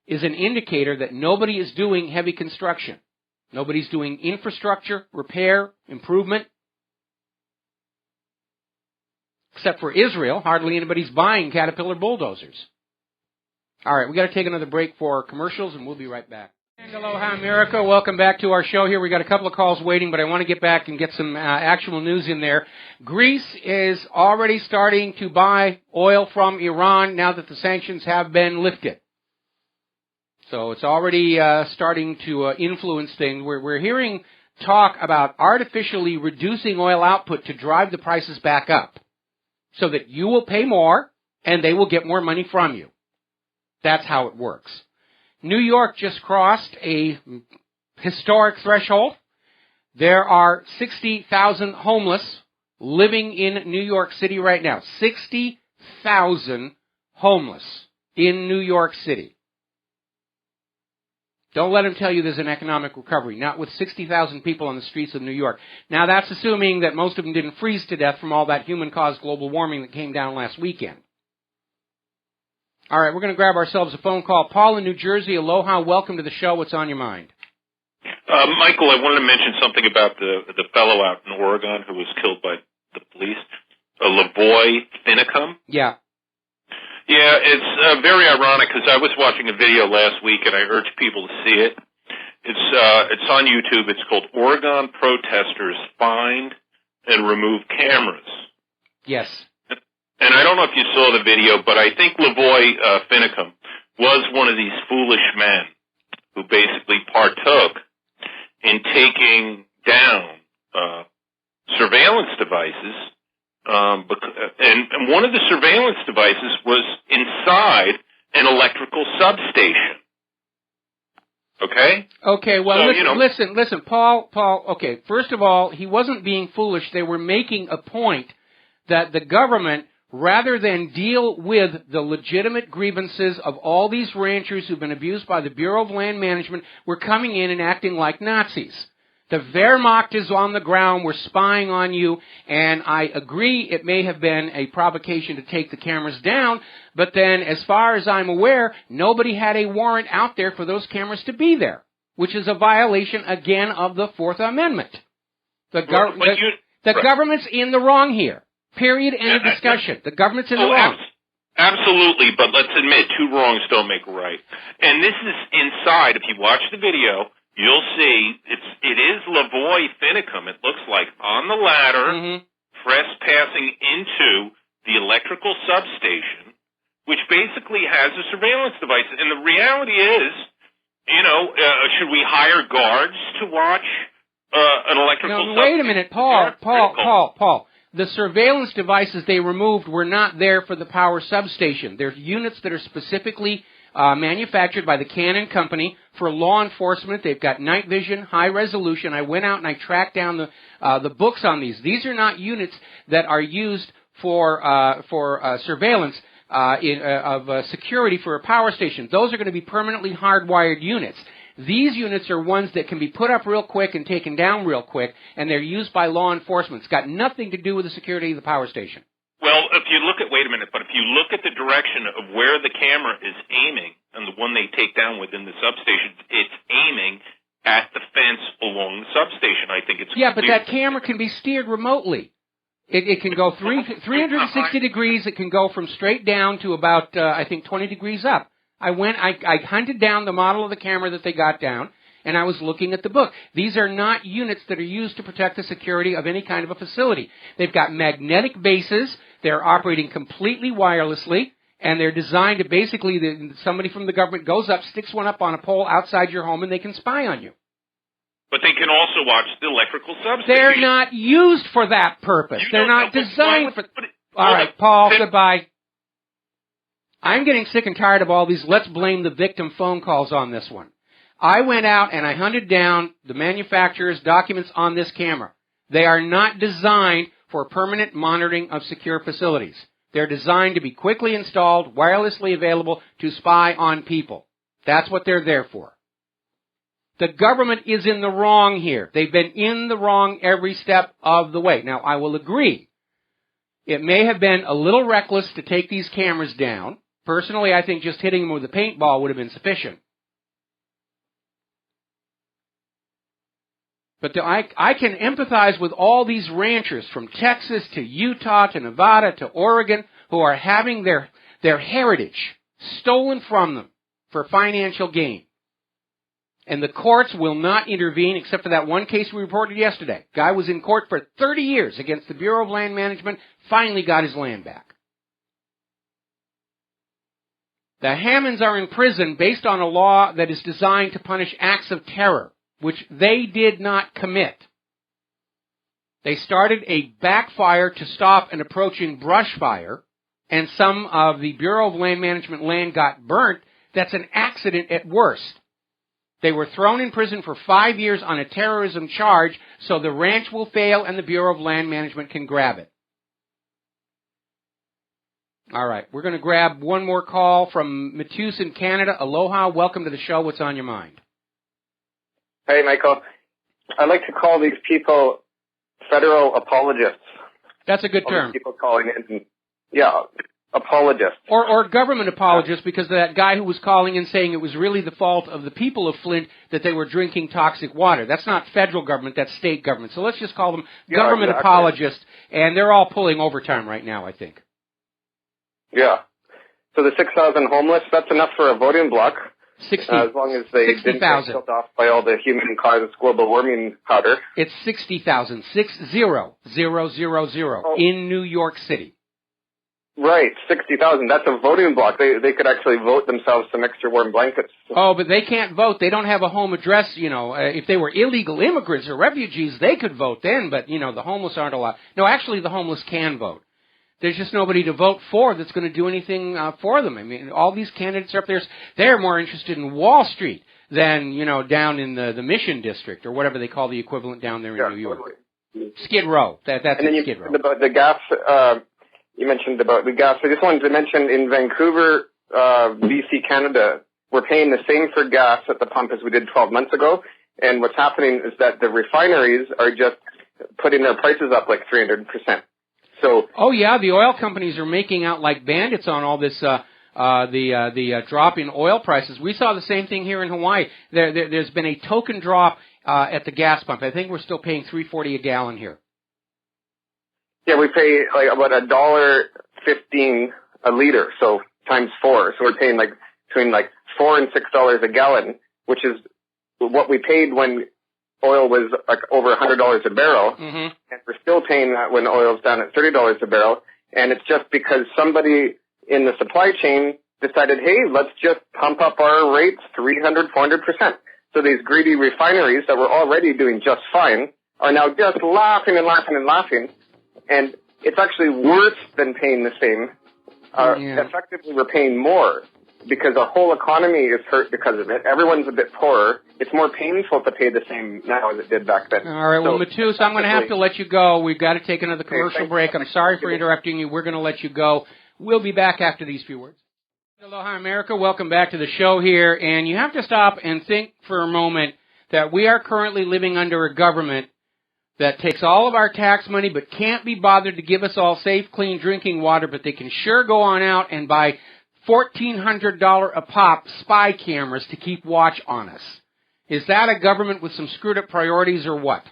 is an indicator that nobody is doing heavy construction. Nobody's doing infrastructure, repair, improvement. Except for Israel, hardly anybody's buying Caterpillar bulldozers. All right, we got to take another break for commercials, and we'll be right back. Aloha, America. Welcome back to our show here. We got a couple of calls waiting, but I want to get back and get some actual news in there. Greece is already starting to buy oil from Iran now that the sanctions have been lifted. So it's already starting to influence things. We're hearing talk about artificially reducing oil output to drive the prices back up so that you will pay more and they will get more money from you. That's how it works. New York just crossed a historic threshold. There are 60,000 homeless living in New York City right now. 60,000 homeless in New York City. Don't let them tell you there's an economic recovery. Not with 60,000 people on the streets of New York. Now, that's assuming that most of them didn't freeze to death from all that human-caused global warming that came down last weekend. All right, we're going to grab ourselves a phone call. Paul in New Jersey, aloha, welcome to the show. What's on your mind? Michael, I wanted to mention something about the fellow out in Oregon who was killed by the police, Lavoy Finicum. Yeah. Yeah, it's very ironic because I was watching a video last week and I urge people to see it. It's on YouTube. It's called Oregon Protesters Find and Remove Cameras. Yes. And I don't know if you saw the video, but I think Lavoy Finicum was one of these foolish men who basically partook in taking down surveillance devices. And one of the surveillance devices was inside an electrical substation. Okay? Okay, well, so, listen, Paul, okay, first of all, he wasn't being foolish. They were making a point that the government, rather than deal with the legitimate grievances of all these ranchers who've been abused by the Bureau of Land Management, were coming in and acting like Nazis. The Wehrmacht is on the ground, we're spying on you, and I agree it may have been a provocation to take the cameras down, but then, as far as I'm aware, nobody had a warrant out there for those cameras to be there, which is a violation, again, of the Fourth Amendment. The government's in the wrong here. Period. End of discussion. The government's in the wrong. Absolutely, but let's admit, two wrongs don't make a right. And this is inside. If you watch the video, you'll see it is Lavoy Finicum. It looks like on the ladder, trespassing into the electrical substation, which basically has a surveillance device. And the reality is, should we hire guards to watch an electrical substation? Wait a minute, Paul. The surveillance devices they removed were not there for the power substation. They're units that are specifically manufactured by the Canon Company for law enforcement. They've got night vision, high resolution. I went out and I tracked down the books on these. These are not units that are used for surveillance of security for a power station. Those are going to be permanently hardwired units. These units are ones that can be put up real quick and taken down real quick, and they're used by law enforcement. It's got nothing to do with the security of the power station. Well, if you look at the direction of where the camera is aiming, and the one they take down within the substation, it's aiming at the fence along the substation. I think it's but that camera can be steered remotely. It can go 360 degrees. It can go from straight down to about, 20 degrees up. I hunted down the model of the camera that they got down, and I was looking at the book. These are not units that are used to protect the security of any kind of a facility. They've got magnetic bases. They're operating completely wirelessly, and they're designed to basically, somebody from the government goes up, sticks one up on a pole outside your home, and they can spy on you. But they can also watch the electrical substation. They're not used for that purpose. They're not designed for... All right, Paul, goodbye. I'm getting sick and tired of all these let's blame the victim phone calls on this one. I went out and I hunted down the manufacturer's documents on this camera. They are not designed for permanent monitoring of secure facilities. They're designed to be quickly installed, wirelessly available to spy on people. That's what they're there for. The government is in the wrong here. They've been in the wrong every step of the way. Now, I will agree. It may have been a little reckless to take these cameras down. Personally, I think just hitting them with a paintball would have been sufficient. But I can empathize with all these ranchers from Texas to Utah to Nevada to Oregon who are having their heritage stolen from them for financial gain. And the courts will not intervene except for that one case we reported yesterday. Guy was in court for 30 years against the Bureau of Land Management, finally got his land back. The Hammonds are in prison based on a law that is designed to punish acts of terror, which they did not commit. They started a backfire to stop an approaching brush fire, and some of the Bureau of Land Management land got burnt. That's an accident at worst. They were thrown in prison for 5 years on a terrorism charge, so the ranch will fail and the Bureau of Land Management can grab it. All right, we're going to grab one more call from Matus in Canada. Aloha, welcome to the show. What's on your mind? Hey, Michael. I like to call these people federal apologists. That's a good term. People calling in, yeah, apologists. Or government apologists, because that guy who was calling in saying it was really the fault of the people of Flint that they were drinking toxic water. That's not federal government, that's state government. So let's just call them government apologists, and they're all pulling overtime right now, I think. Yeah. So the 6,000 homeless, that's enough for a voting bloc. 60, as long as they 60, didn't get killed off by all the human-caused global warming powder. It's 60,000, 60,000, in New York City. Right, 60,000. That's a voting block. They could actually vote themselves some extra warm blankets. Oh, but they can't vote. They don't have a home address, you know. If they were illegal immigrants or refugees, they could vote then, but, you know, the homeless aren't allowed. No, actually, the homeless can vote. There's just nobody to vote for that's going to do anything for them. I mean, all these candidates are up there, they're more interested in Wall Street than, you know, down in the Mission District or whatever they call the equivalent down there in New York. Totally. Skid Row. That's and then Skid Row. About the gas, you mentioned about the gas. I just wanted to mention in Vancouver, BC, Canada, we're paying the same for gas at the pump as we did 12 months ago. And what's happening is that the refineries are just putting their prices up like 300%. So, oh yeah, the oil companies are making out like bandits on all this, the drop in oil prices. We saw the same thing here in Hawaii. There's been a token drop at the gas pump. I think we're still paying $3.40 a gallon here. Yeah, we pay like about $1.15 a liter, so times 4. So we're paying like between like $4 and $6 a gallon, which is what we paid when oil was like over $100 a barrel, and we're still paying that when oil's down at $30 a barrel. And it's just because somebody in the supply chain decided, hey, let's just pump up our rates 300, 400%. So these greedy refineries that were already doing just fine are now just laughing and laughing and laughing. And it's actually worse than paying the same. Effectively, we're paying more because our whole economy is hurt because of it. Everyone's a bit poorer. It's more painful to pay the same now as it did back then. All right, well, Matus, I'm going to have to let you go. We've got to take another commercial break. I'm sorry for interrupting you. We're going to let you go. We'll be back after these few words. Aloha, America. Welcome back to the show here. And you have to stop and think for a moment that we are currently living under a government that takes all of our tax money but can't be bothered to give us all safe, clean drinking water, but they can sure go on out and buy $1,400 a pop spy cameras to keep watch on us. Is that a government with some screwed up priorities or what?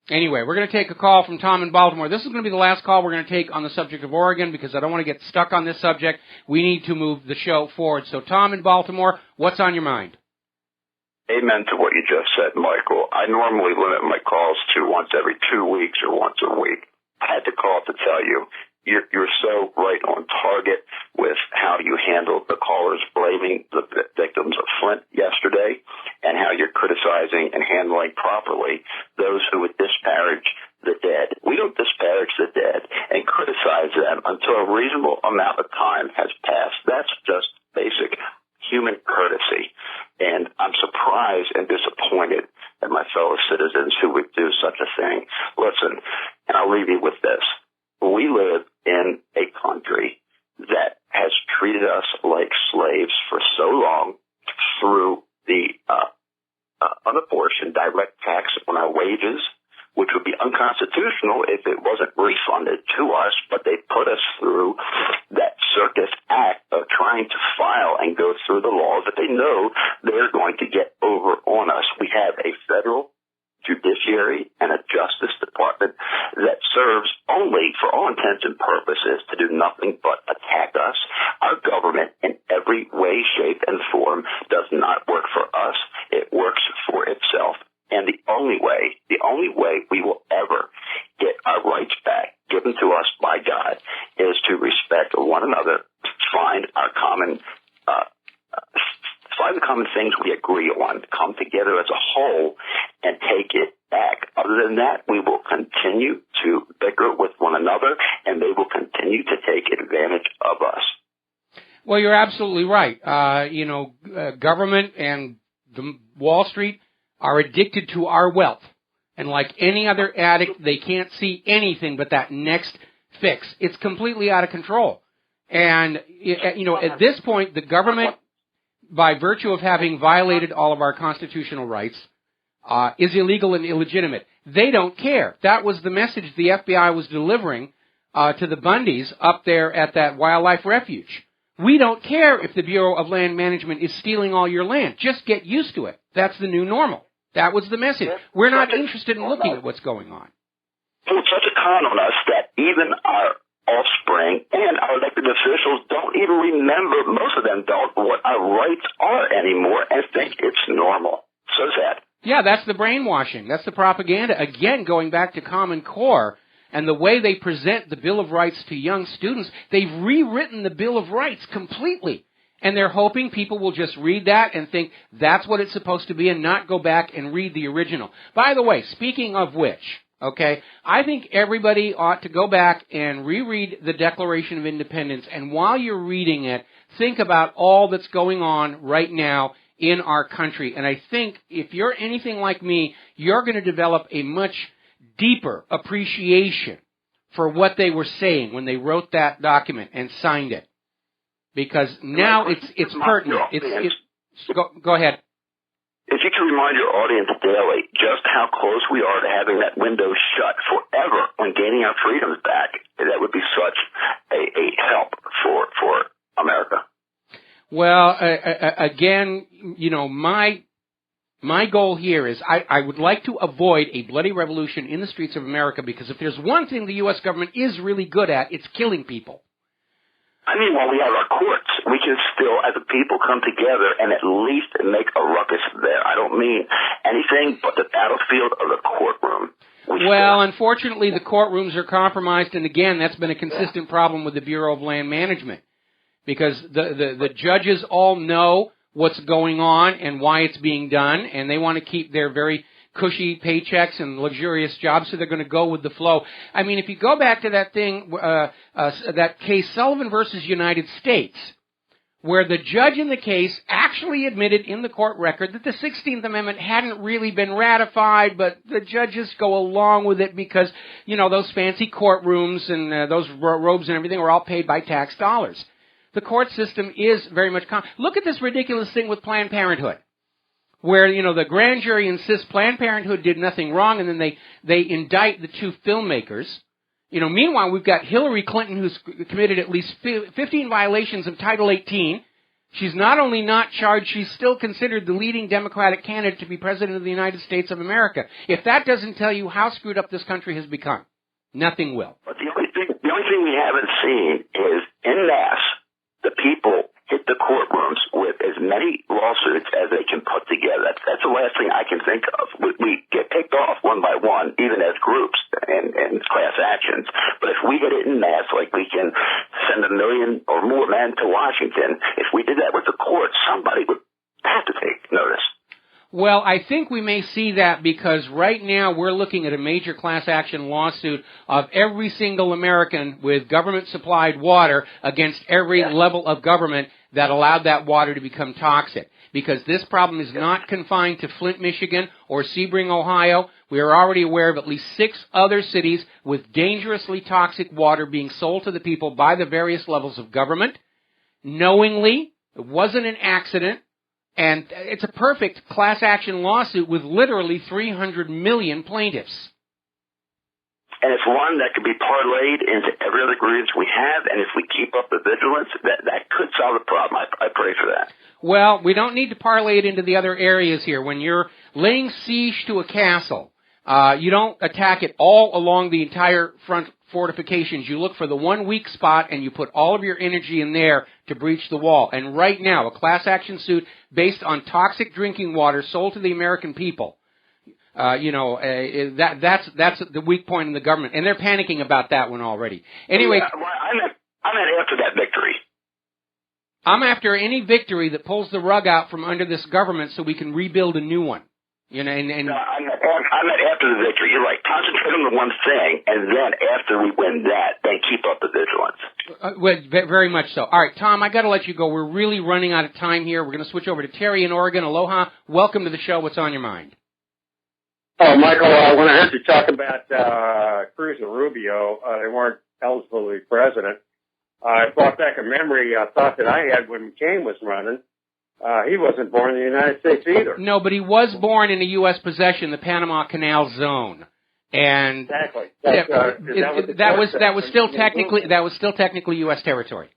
Anyway, we're going to take a call from Tom in Baltimore. This is going to be the last call we're going to take on the subject of Oregon because I don't want to get stuck on this subject. We need to move the show forward. So, Tom in Baltimore, what's on your mind? Amen to what you just said, Michael. I normally limit my calls to once every 2 weeks or once a week. I had to call to tell you, you're so right on target with how you handled the callers blaming the victims of Flint yesterday and how you're criticizing and handling properly those who would disparage the dead. We don't disparage the dead and criticize them until a reasonable amount of time has passed. That's just basic human leave you with this. We live in a country that has treated us like slaves for so long through the unapportioned direct tax on our wages, which would be unconstitutional if it wasn't refunded to us, but they put us through that circus act of trying to file and go through the laws that they know they're going to get over on us. We have a federal judiciary and a Justice Department that serves only, for all intents and purposes, to do nothing but attack us. Our government, in every way, shape, and form, does not work for us. It works for itself. And the only way we will ever get our rights back given to us by God is to respect one another, find our common find the common things we agree on, come together as a whole, and take it back. Other than that, we will continue to bicker with one another, and they will continue to take advantage of us. Well, you're absolutely right. Government and the Wall Street are addicted to our wealth. And like any other addict, they can't see anything but that next fix. It's completely out of control. And, at this point, the government, by virtue of having violated all of our constitutional rights, is illegal and illegitimate. They don't care. That was the message the FBI was delivering to the Bundys up there at that wildlife refuge. We don't care if the Bureau of Land Management is stealing all your land. Just get used to it. That's the new normal. That was the message. We're not interested in looking at what's going on. It's such a con on us that even our offspring and our elected officials don't even remember, most of them don't, what our rights are anymore and think it's normal. So sad. Yeah, that's the brainwashing. That's the propaganda. Again, going back to Common Core and the way they present the Bill of Rights to young students, they've rewritten the Bill of Rights completely. And they're hoping people will just read that and think that's what it's supposed to be and not go back and read the original. By the way, speaking of which, okay, I think everybody ought to go back and reread the Declaration of Independence. And while you're reading it, think about all that's going on right now in our country. And I think if you're anything like me, you're going to develop a much deeper appreciation for what they were saying when they wrote that document and signed it. Because now it's pertinent. Go ahead. If you can remind your audience daily just how close we are to having that window shut forever on gaining our freedoms back, that would be such a help for America. Well, again, my goal here is I would like to avoid a bloody revolution in the streets of America, because if there's one thing the U.S. government is really good at, it's killing people. I mean, while we have our courts, we can still, as a people, come together and at least make a ruckus there. I don't mean anything but the battlefield of the courtroom. Well, unfortunately, the courtrooms are compromised, and again, that's been a consistent problem with the Bureau of Land Management, because the judges all know what's going on and why it's being done, and they want to keep their very cushy paychecks and luxurious jobs, so they're going to go with the flow. I mean, if you go back to that thing, that case Sullivan versus United States, where the judge in the case actually admitted in the court record that the 16th Amendment hadn't really been ratified, but the judges go along with it because, those fancy courtrooms and those robes and everything were all paid by tax dollars. The court system is very much... Look at this ridiculous thing with Planned Parenthood, where, the grand jury insists Planned Parenthood did nothing wrong, and then they indict the two filmmakers. Meanwhile, we've got Hillary Clinton, who's committed at least 15 violations of Title 18. She's not only not charged, she's still considered the leading Democratic candidate to be President of the United States of America. If that doesn't tell you how screwed up this country has become, nothing will. But the only thing we haven't seen is, en masse, the people hit the courtrooms with as many lawsuits as they can put together. That's the last thing I can think of. We get picked off one by one, even as groups and class actions. But if we hit it in mass, like we can send 1 million or more men to Washington, if we did that with the courts, somebody would have to take notice. Well, I think we may see that, because right now we're looking at a major class action lawsuit of every single American with government-supplied water against every level of government that allowed that water to become toxic. Because this problem is not confined to Flint, Michigan, or Sebring, Ohio. We are already aware of at least 6 other cities with dangerously toxic water being sold to the people by the various levels of government. Knowingly, it wasn't an accident, and it's a perfect class action lawsuit with literally 300 million plaintiffs. And it's one that could be parlayed into every other grievance we have, and if we keep up the vigilance, that could solve the problem. I pray for that. Well, we don't need to parlay it into the other areas here. When you're laying siege to a castle, you don't attack it all along the entire front fortifications. You look for the one weak spot, and you put all of your energy in there to breach the wall. And right now, a class action suit based on toxic drinking water sold to the American people, that's the weak point in the government, and they're panicking about that one already. Anyway, yeah, well, I'm after that victory. I'm after any victory that pulls the rug out from under this government so we can rebuild a new one. You know, I'm not after the victory. You're right. Concentrate on the one thing, and then after we win that, then keep up the vigilance. Well, very much so. All right, Tom, I got to let you go. We're really running out of time here. We're going to switch over to Terry in Oregon. Aloha. Welcome to the show. What's on your mind? Oh, Michael, when I heard you talk about Cruz and Rubio, they weren't eligible to be president. I brought back a memory, a thought that I had when McCain was running. He wasn't born in the United States either. No, but he was born in a U.S. possession, the Panama Canal Zone, and exactly. That was still technically U.S. territory.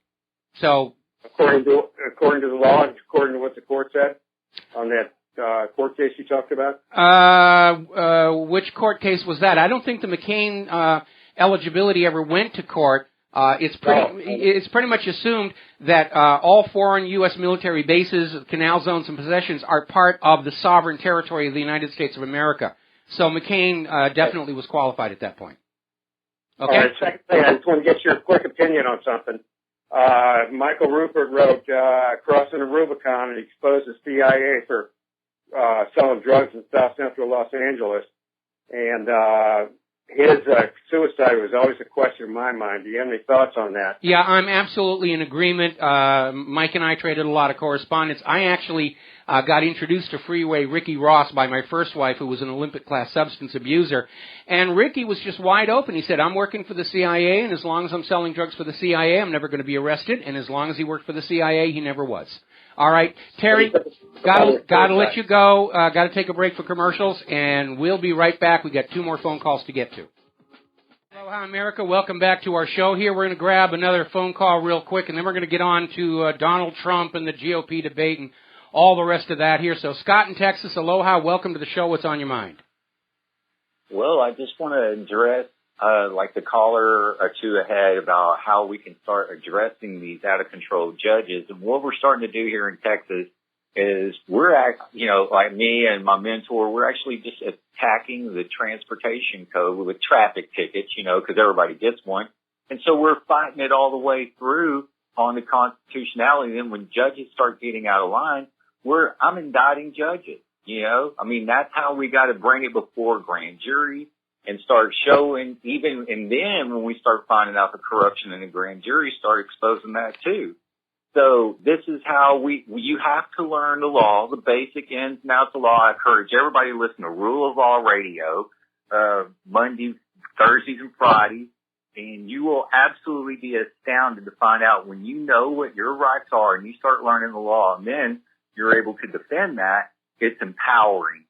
So, according to the law, and according to what the court said on that court case you talked about. Which court case was that? I don't think the McCain eligibility ever went to court. It's pretty much assumed that all foreign U.S. military bases, canal zones, and possessions are part of the sovereign territory of the United States of America. So McCain definitely was qualified at that point. Okay. All right, second thing, I just want to get your quick opinion on something. Michael Rupert wrote Crossing the Rubicon and exposed the CIA for selling drugs in South Central Los Angeles. And his suicide was always a question in my mind. Do you have any thoughts on that? Yeah, I'm absolutely in agreement. Mike and I traded a lot of correspondence. I actually got introduced to Freeway Ricky Ross by my first wife, who was an Olympic-class substance abuser. And Ricky was just wide open. He said, I'm working for the CIA, and as long as I'm selling drugs for the CIA, I'm never going to be arrested. And as long as he worked for the CIA, he never was. All right, Terry, gotta let you go. Gotta take a break for commercials, and we'll be right back. We got 2 more phone calls to get to. Aloha, America. Welcome back to our show here. We're going to grab another phone call real quick, and then we're going to get on to Donald Trump and the GOP debate and all the rest of that here. So, Scott in Texas, aloha. Welcome to the show. What's on your mind? Well, I just want to address, like the caller or two ahead, about how we can start addressing these out-of-control judges. And what we're starting to do here in Texas is like me and my mentor, we're actually just attacking the transportation code with traffic tickets, because everybody gets one. And so we're fighting it all the way through on the constitutionality. And then when judges start getting out of line, I'm indicting judges, that's how we got to bring it before grand jury and start showing and then when we start finding out the corruption in the grand jury, start exposing that too. So this is how you have to learn the law, the basic ins and outs of law. I encourage everybody to listen to Rule of Law Radio, Monday, Thursdays, and Fridays, and you will absolutely be astounded to find out when you know what your rights are and you start learning the law, and then you're able to defend that. It's empowering.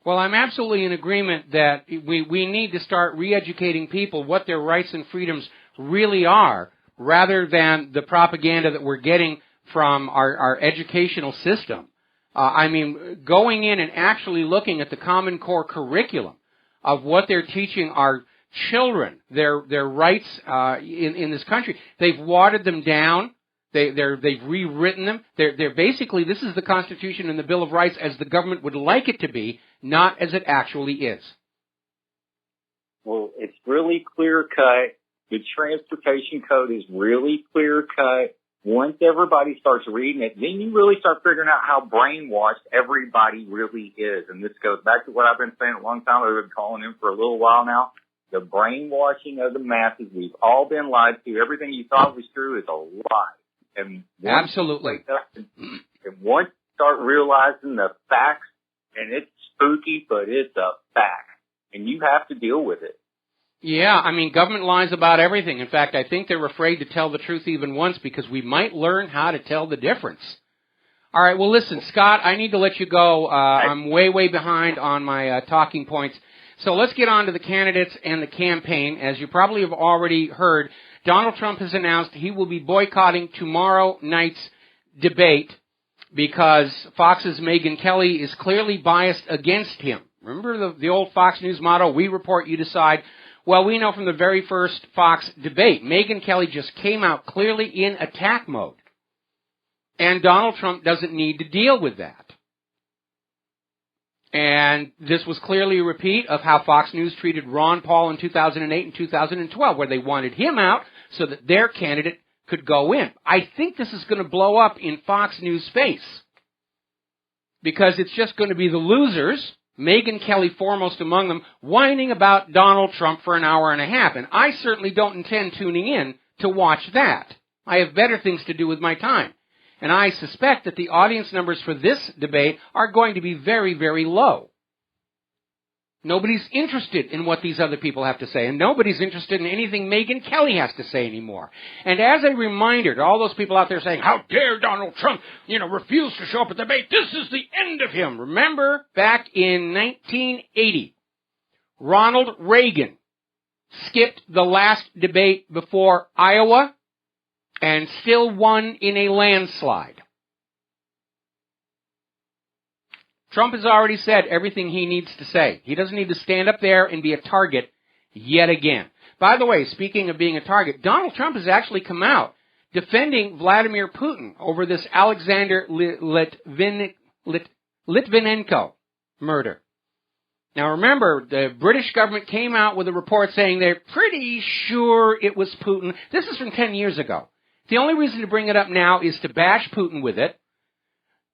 Well, I'm absolutely in agreement that we need to start re-educating people what their rights and freedoms really are, rather than the propaganda that we're getting from our educational system. Going in and actually looking at the Common Core curriculum of what they're teaching our children, their rights in this country. They've watered them down. They've rewritten them. They're basically, this is the Constitution and the Bill of Rights as the government would like it to be, not as it actually is. Well, it's really clear-cut. The transportation code is really clear-cut. Once everybody starts reading it, then you really start figuring out how brainwashed everybody really is. And this goes back to what I've been saying a long time. I've been calling in for a little while now. The brainwashing of the masses. We've all been lied to. Everything you thought was true is a lie. And Absolutely. And once you start realizing the facts, and it's spooky, but it's a fact, and you have to deal with it. Yeah, I mean, government lies about everything. In fact, I think they're afraid to tell the truth even once because we might learn how to tell the difference. All right, well, listen, Scott, I need to let you go. I'm way behind on my talking points. So let's get on to the candidates and the campaign. As you probably have already heard, Donald Trump has announced he will be boycotting tomorrow night's debate because Fox's Megyn Kelly is clearly biased against him. Remember the old Fox News motto, we report, you decide? Well, we know from the very first Fox debate, Megyn Kelly just came out clearly in attack mode. And Donald Trump doesn't need to deal with that. And this was clearly a repeat of how Fox News treated Ron Paul in 2008 and 2012, where they wanted him out so that their candidate could go in. I think this is going to blow up in Fox News face because it's just going to be the losers, Megyn Kelly foremost among them, whining about Donald Trump for an hour and a half. And I certainly don't intend tuning in to watch that. I have better things to do with my time. And I suspect that the audience numbers for this debate are going to be very, very low. Nobody's interested in what these other people have to say, and nobody's interested in anything Megyn Kelly has to say anymore. And as a reminder to all those people out there saying, how dare Donald Trump, refuse to show up at the debate, this is the end of him. Remember, back in 1980, Ronald Reagan skipped the last debate before Iowa and still won in a landslide. Trump has already said everything he needs to say. He doesn't need to stand up there and be a target yet again. By the way, speaking of being a target, Donald Trump has actually come out defending Vladimir Putin over this Alexander Litvinenko murder. Now remember, the British government came out with a report saying they're pretty sure it was Putin. This is from 10 years ago. The only reason to bring it up now is to bash Putin with it.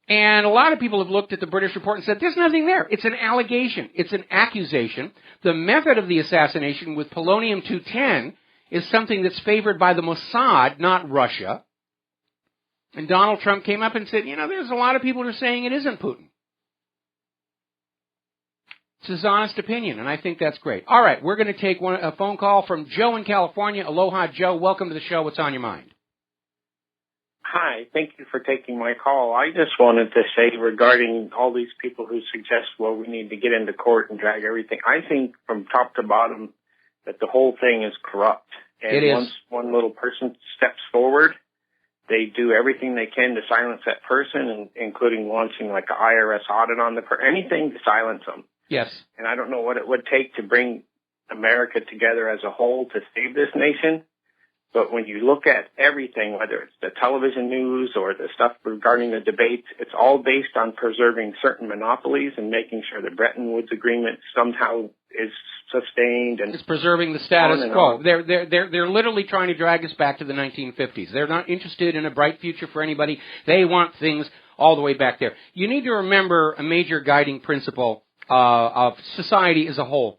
And a lot of people have looked at the British report and said, there's nothing there. It's an allegation. It's an accusation. The method of the assassination with polonium-210 is something that's favored by the Mossad, not Russia. And Donald Trump came up and said, there's a lot of people who are saying it isn't Putin. It's his honest opinion, and I think that's great. All right, we're going to take a phone call from Joe in California. Aloha, Joe. Welcome to the show. What's on your mind? Hi, thank you for taking my call. I just wanted to say regarding all these people who suggest, we need to get into court and drag everything. I think from top to bottom that the whole thing is corrupt. And once one little person steps forward, they do everything they can to silence that person, including launching like an IRS audit on anything to silence them. Yes. And I don't know what it would take to bring America together as a whole to save this nation. But when you look at everything, whether it's the television news or the stuff regarding the debates, it's all based on preserving certain monopolies and making sure the Bretton Woods Agreement somehow is sustained. And it's preserving the status quo. They're literally trying to drag us back to the 1950s. They're not interested in a bright future for anybody. They want things all the way back there. You need to remember a major guiding principle of society as a whole.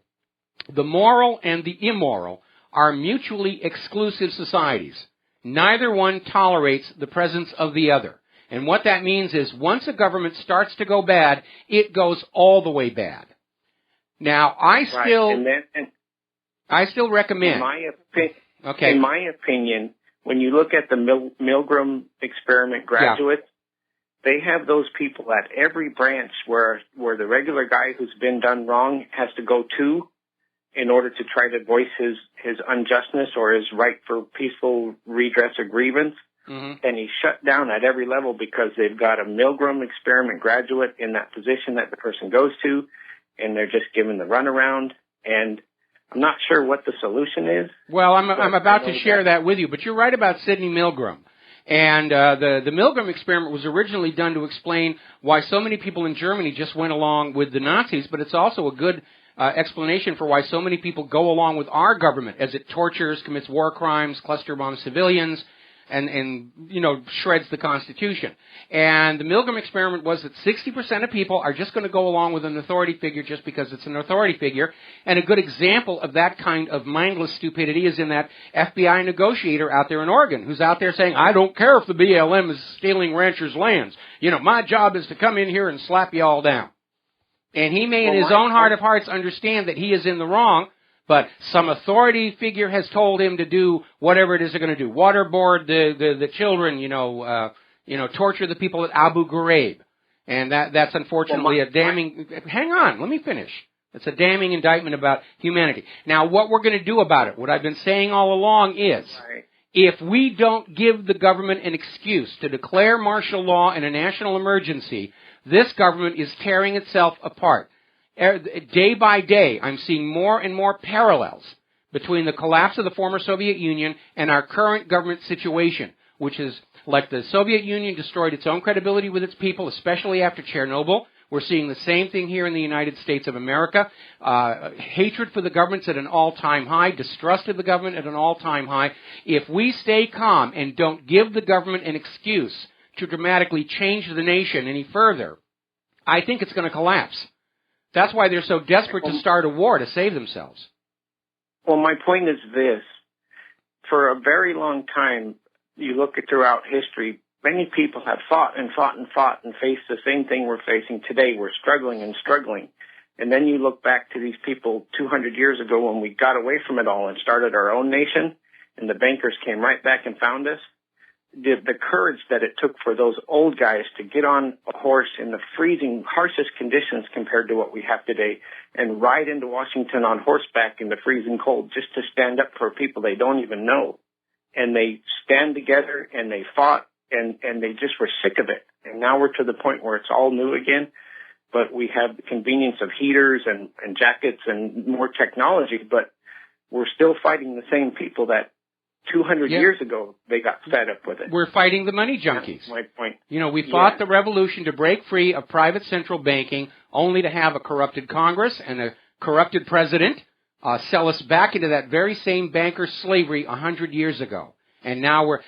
The moral and the immoral are mutually exclusive societies. Neither one tolerates the presence of the other. And what that means is once a government starts to go bad, it goes all the way bad. Now, I still recommend. In my opinion, when you look at the Milgram experiment graduates, they have those people at every branch where the regular guy who's been done wrong has to go to, in order to try to voice his unjustness or his right for peaceful redress or grievance. Mm-hmm. And he's shut down at every level because they've got a Milgram experiment graduate in that position that the person goes to, and they're just given the runaround. And I'm not sure what the solution is. Well, I'm about to share that with you, but you're right about Sidney Milgram. And the Milgram experiment was originally done to explain why so many people in Germany just went along with the Nazis, but it's also a good explanation for why so many people go along with our government as it tortures, commits war crimes, cluster bombs civilians, and shreds the Constitution. And the Milgram experiment was that 60% of people are just going to go along with an authority figure just because it's an authority figure. And a good example of that kind of mindless stupidity is in that FBI negotiator out there in Oregon, who's out there saying, I don't care if the BLM is stealing ranchers' lands. My job is to come in here and slap you all down. And he may in his own heart of hearts understand that he is in the wrong, but some authority figure has told him to do whatever it is they're going to do. Waterboard the children, torture the people at Abu Ghraib. And that's unfortunately a damning... Hang on, let me finish. It's a damning indictment about humanity. Now, what we're going to do about it, what I've been saying all along is, if we don't give the government an excuse to declare martial law and a national emergency, this government is tearing itself apart. Day by day, I'm seeing more and more parallels between the collapse of the former Soviet Union and our current government situation, which is like the Soviet Union destroyed its own credibility with its people, especially after Chernobyl. We're seeing the same thing here in the United States of America. Hatred for the government's at an all-time high. Distrust of the government at an all-time high. If we stay calm and don't give the government an excuse to dramatically change the nation any further, I think it's going to collapse. That's why they're so desperate to start a war to save themselves. Well, my point is this. For a very long time, you look at throughout history, many people have fought and fought and fought and faced the same thing we're facing today. We're struggling and struggling. And then you look back to these people 200 years ago when we got away from it all and started our own nation, and the bankers came right back and found us. The courage that it took for those old guys to get on a horse in the freezing, harshest conditions compared to what we have today and ride into Washington on horseback in the freezing cold just to stand up for people they don't even know. And they stand together and they fought and they just were sick of it. And now we're to the point where it's all new again, but we have the convenience of heaters and jackets and more technology, but we're still fighting the same people that 200 years ago, they got fed up with it. We're fighting the money junkies. That's my point. We fought the revolution to break free of private central banking, only to have a corrupted Congress and a corrupted president sell us back into that very same banker slavery 100 years ago. And now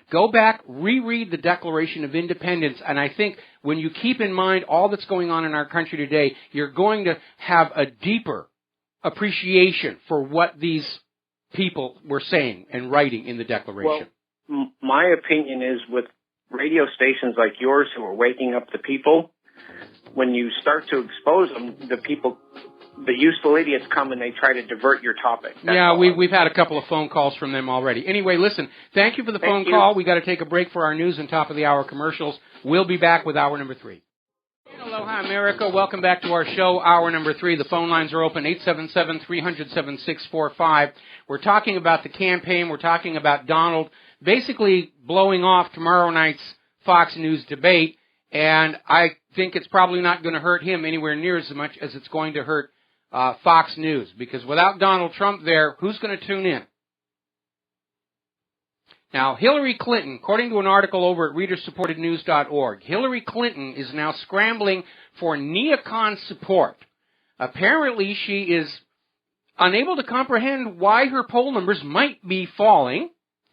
go back, reread the Declaration of Independence, and I think when you keep in mind all that's going on in our country today, you're going to have a deeper appreciation for what these people were saying and writing in the Declaration. Well, my opinion is with radio stations like yours who are waking up the people, when you start to expose them, the useful idiots come and they try to divert your topic. We've had a couple of phone calls from them already. Anyway, listen, thank you for the phone call. We got to take a break for our news and top of the hour commercials. We'll be back with hour number 3. Aloha, America. Welcome back to our show, hour number 3. The phone lines are open, 877-300-7645. We're talking about the campaign. We're talking about Donald basically blowing off tomorrow night's Fox News debate, and I think it's probably not going to hurt him anywhere near as much as it's going to hurt Fox News, because without Donald Trump there, who's going to tune in? Now, Hillary Clinton, according to an article over at readersupportednews.org, Hillary Clinton is now scrambling for neocon support. Apparently, she is unable to comprehend why her poll numbers might be falling,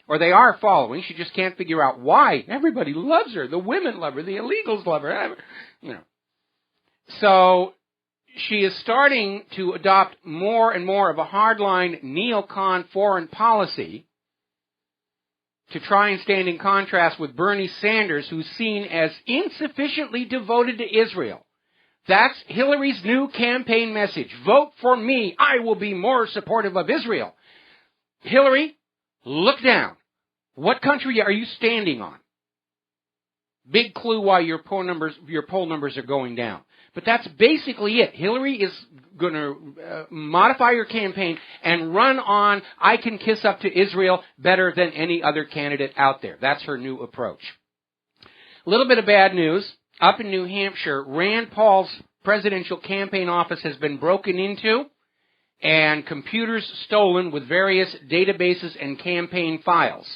or they are following. She just can't figure out why. Everybody loves her. The women love her. The illegals love her. So she is starting to adopt more and more of a hardline neocon foreign policy to try and stand in contrast with Bernie Sanders, who's seen as insufficiently devoted to Israel. That's Hillary's new campaign message. Vote for me. I will be more supportive of Israel. Hillary, look down. What country are you standing on? Big clue why your poll numbers are going down. But that's basically it. Hillary is going to modify her campaign and run on, I can kiss up to Israel better than any other candidate out there. That's her new approach. A little bit of bad news. Up in New Hampshire, Rand Paul's presidential campaign office has been broken into and computers stolen with various databases and campaign files.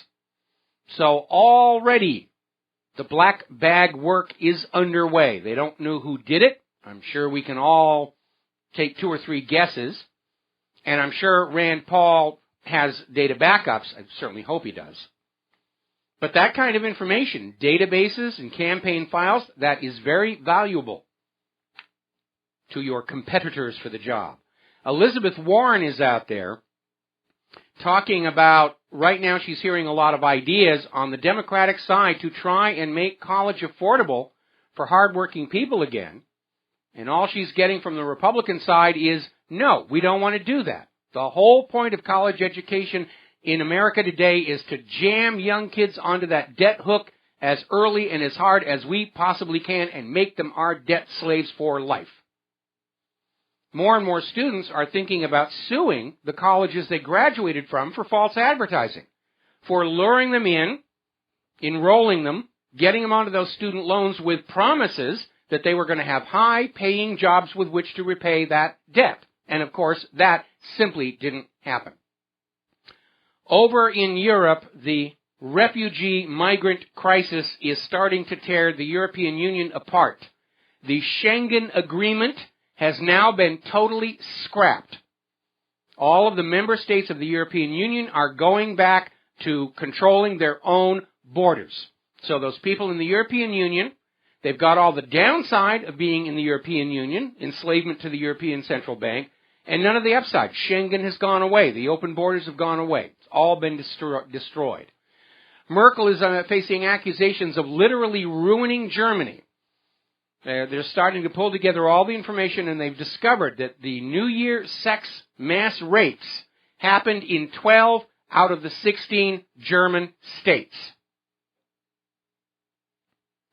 So already the black bag work is underway. They don't know who did it. I'm sure we can all take 2 or 3 guesses. And I'm sure Rand Paul has data backups. I certainly hope he does. But that kind of information, databases and campaign files, that is very valuable to your competitors for the job. Elizabeth Warren is out there talking about, right now she's hearing a lot of ideas on the Democratic side to try and make college affordable for hardworking people again. And all she's getting from the Republican side is, no, we don't want to do that. The whole point of college education in America today is to jam young kids onto that debt hook as early and as hard as we possibly can and make them our debt slaves for life. More and more students are thinking about suing the colleges they graduated from for false advertising, for luring them in, enrolling them, getting them onto those student loans with promises that they were going to have high-paying jobs with which to repay that debt. And, of course, that simply didn't happen. Over in Europe, the refugee migrant crisis is starting to tear the European Union apart. The Schengen Agreement has now been totally scrapped. All of the member states of the European Union are going back to controlling their own borders. So those people in the European Union, they've got all the downside of being in the European Union, enslavement to the European Central Bank, and none of the upside. Schengen has gone away. The open borders have gone away. It's all been destroyed. Merkel is facing accusations of literally ruining Germany. They're starting to pull together all the information, and they've discovered that the New Year sex mass rapes happened in 12 out of the 16 German states.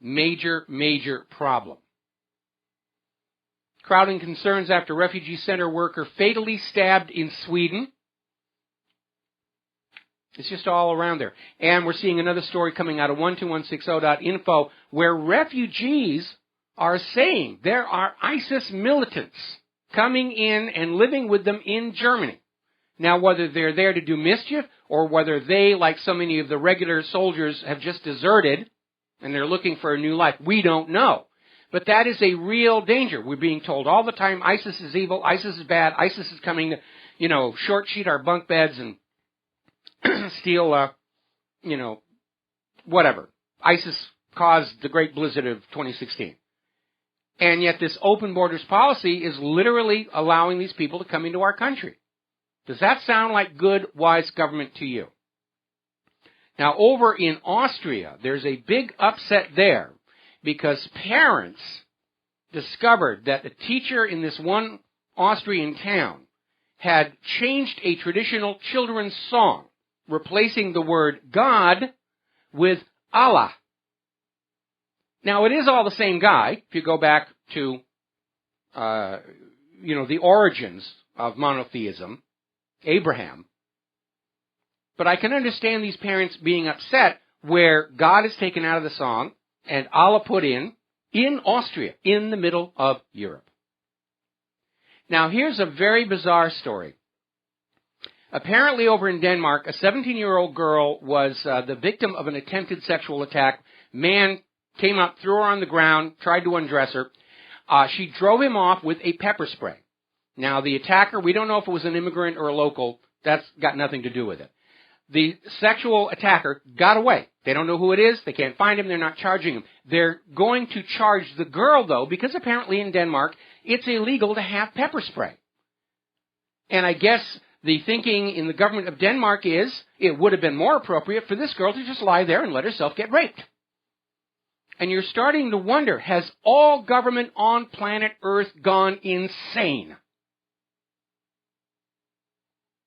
Major, major problem. Crowding concerns after refugee center worker fatally stabbed in Sweden. It's just all around there. And we're seeing another story coming out of 12160.info where refugees are saying there are ISIS militants coming in and living with them in Germany. Now, whether they're there to do mischief or whether they, like so many of the regular soldiers, have just deserted and they're looking for a new life, we don't know. But that is a real danger. We're being told all the time, ISIS is evil, ISIS is bad, ISIS is coming to, short sheet our bunk beds and steal, whatever. ISIS caused the great blizzard of 2016. And yet this open borders policy is literally allowing these people to come into our country. Does that sound like good, wise government to you? Now, over in Austria, there's a big upset there because parents discovered that the teacher in this one Austrian town had changed a traditional children's song, replacing the word God with Allah. Now, it is all the same guy, if you go back to, the origins of monotheism, Abraham. But I can understand these parents being upset where God is taken out of the song and Allah put in Austria, in the middle of Europe. Now, here's a very bizarre story. Apparently, over in Denmark, a 17-year-old girl was the victim of an attempted sexual attack. Man came up, threw her on the ground, tried to undress her. She drove him off with a pepper spray. Now, the attacker, we don't know if it was an immigrant or a local. That's got nothing to do with it. The sexual attacker got away. They don't know who it is. They can't find him. They're not charging him. They're going to charge the girl, though, because apparently in Denmark, it's illegal to have pepper spray. And I guess the thinking in the government of Denmark is it would have been more appropriate for this girl to just lie there and let herself get raped. And you're starting to wonder, has all government on planet Earth gone insane?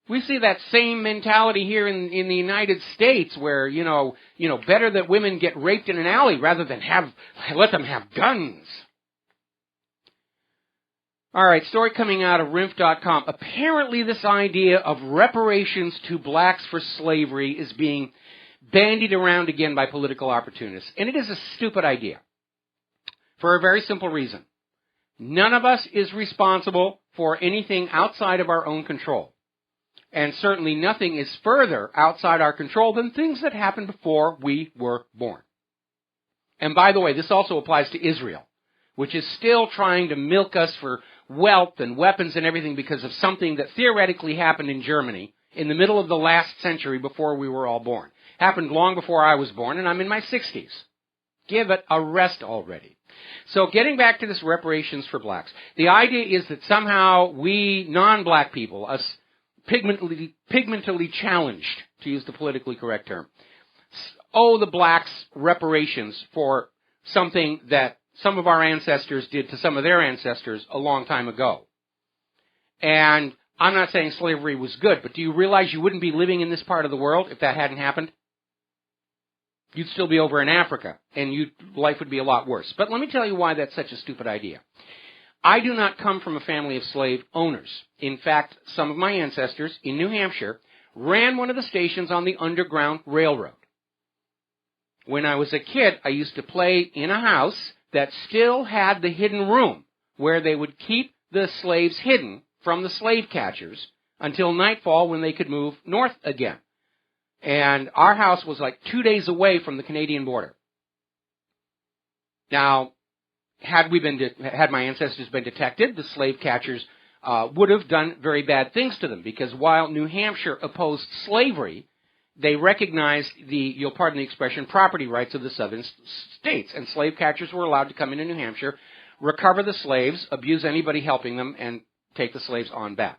We see that same mentality here in the United States where, better that women get raped in an alley rather than let them have guns. All right, story coming out of RINF.com. Apparently this idea of reparations to blacks for slavery is being bandied around again by political opportunists. And it is a stupid idea for a very simple reason. None of us is responsible for anything outside of our own control. And certainly nothing is further outside our control than things that happened before we were born. And by the way, this also applies to Israel, which is still trying to milk us for wealth and weapons and everything because of something that theoretically happened in Germany in the middle of the last century before we were all born. happened long before I was born, and I'm in my 60s. Give it a rest already. So getting back to this reparations for blacks, the idea is that somehow we non-black people, us pigmentally challenged, to use the politically correct term, owe the blacks reparations for something that some of our ancestors did to some of their ancestors a long time ago. And I'm not saying slavery was good, but do you realize you wouldn't be living in this part of the world if that hadn't happened? You'd still be over in Africa, and life would be a lot worse. But let me tell you why that's such a stupid idea. I do not come from a family of slave owners. In fact, some of my ancestors in New Hampshire ran one of the stations on the Underground Railroad. When I was a kid, I used to play in a house that still had the hidden room where they would keep the slaves hidden from the slave catchers until nightfall when they could move north again. And our house was like 2 days away from the Canadian border. Now, had my ancestors been detected, the slave catchers would have done very bad things to them, because while New Hampshire opposed slavery, they recognized you'll pardon the expression, property rights of the southern states, and slave catchers were allowed to come into New Hampshire, recover the slaves, abuse anybody helping them, and take the slaves on back.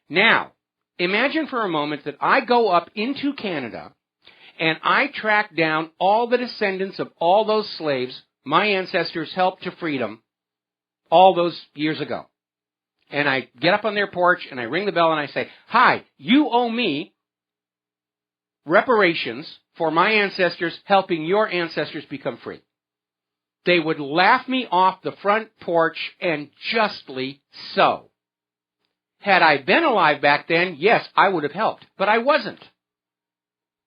Now, imagine for a moment that I go up into Canada and I track down all the descendants of all those slaves my ancestors helped to freedom all those years ago. And I get up on their porch and I ring the bell and I say, "Hi, you owe me reparations for my ancestors helping your ancestors become free." They would laugh me off the front porch, and justly so. Had I been alive back then, yes, I would have helped, but I wasn't.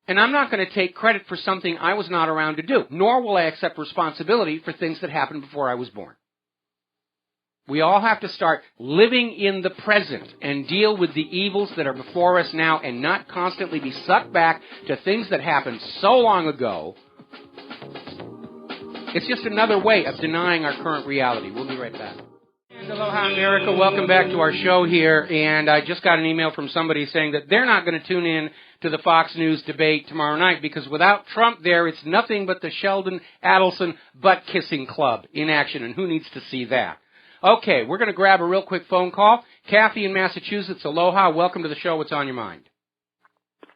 And I'm not going to take credit for something I was not around to do, nor will I accept responsibility for things that happened before I was born. We all have to start living in the present and deal with the evils that are before us now, and not constantly be sucked back to things that happened so long ago. It's just another way of denying our current reality. We'll be right back. And aloha, America. Welcome back to our show here. And I just got an email from somebody saying that they're not going to tune in to the Fox News debate tomorrow night, because without Trump there, it's nothing but the Sheldon Adelson butt-kissing club in action, and who needs to see that? Okay, we're going to grab a real quick phone call. Kathy in Massachusetts, aloha. Welcome to the show. What's on your mind?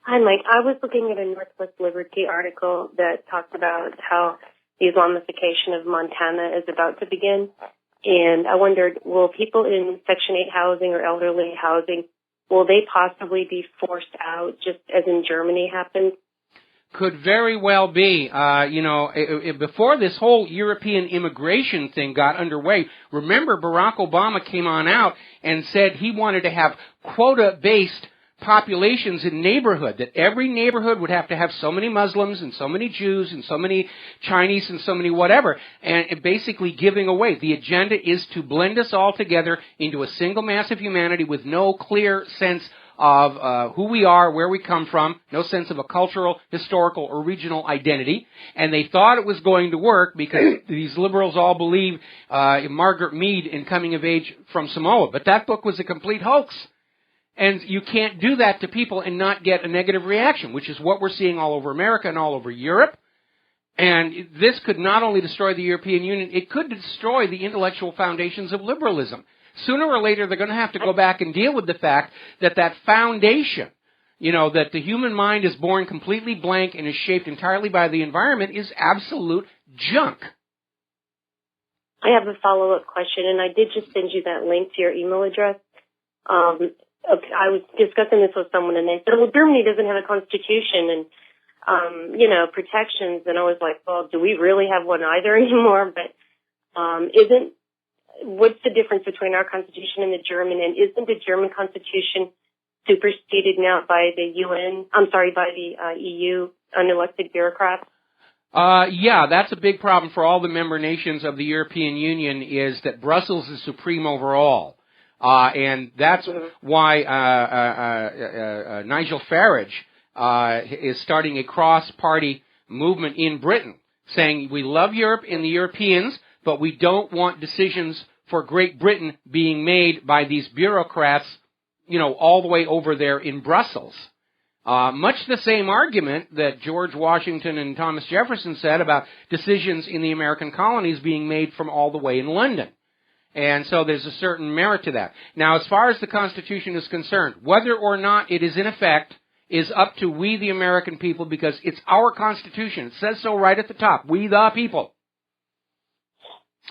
Hi, Mike. I was looking at a Northwest Liberty article that talked about how the Islamification of Montana is about to begin. And I wondered, will people in Section 8 housing or elderly housing, will they possibly be forced out, just as in Germany happened? Could very well be. Before this whole European immigration thing got underway, remember Barack Obama came on out and said he wanted to have quota-based populations in neighborhood, that every neighborhood would have to have so many Muslims and so many Jews and so many Chinese and so many whatever, and basically giving away. The agenda is to blend us all together into a single mass of humanity with no clear sense of who we are, where we come from, no sense of a cultural, historical, or regional identity. And they thought it was going to work because these liberals all believe in Margaret Mead in Coming of Age from Samoa. But that book was a complete hoax. And you can't do that to people and not get a negative reaction, which is what we're seeing all over America and all over Europe. And this could not only destroy the European Union, it could destroy the intellectual foundations of liberalism. Sooner or later, they're going to have to go back and deal with the fact that that foundation, that the human mind is born completely blank and is shaped entirely by the environment, is absolute junk. I have a follow-up question, and I did just send you that link to your email address. Okay, I was discussing this with someone, and they said, well, Germany doesn't have a constitution and, protections. And I was like, well, do we really have one either anymore? But what's the difference between our constitution and the German? And isn't the German constitution superseded now by the by the EU unelected bureaucrats? Yeah, that's a big problem for all the member nations of the European Union, is that Brussels is supreme over all. And that's why Nigel Farage is starting a cross-party movement in Britain, saying we love Europe and the Europeans, but we don't want decisions for Great Britain being made by these bureaucrats, all the way over there in Brussels. Much the same argument that George Washington and Thomas Jefferson said about decisions in the American colonies being made from all the way in London. And so there's a certain merit to that. Now, as far as the Constitution is concerned, whether or not it is in effect is up to we, the American people, because it's our Constitution. It says so right at the top. We, the people.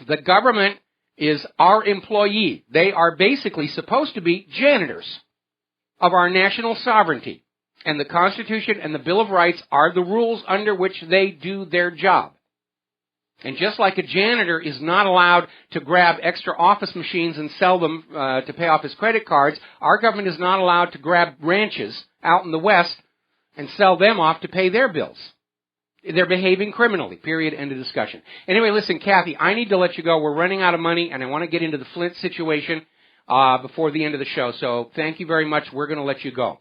The government is our employee. They are basically supposed to be janitors of our national sovereignty. And the Constitution and the Bill of Rights are the rules under which they do their job. And just like a janitor is not allowed to grab extra office machines and sell them to pay off his credit cards, our government is not allowed to grab ranches out in the West and sell them off to pay their bills. They're behaving criminally, period, end of discussion. Anyway, listen, Kathy, I need to let you go. We're running out of money, and I want to get into the Flint situation before the end of the show. So thank you very much. We're going to let you go.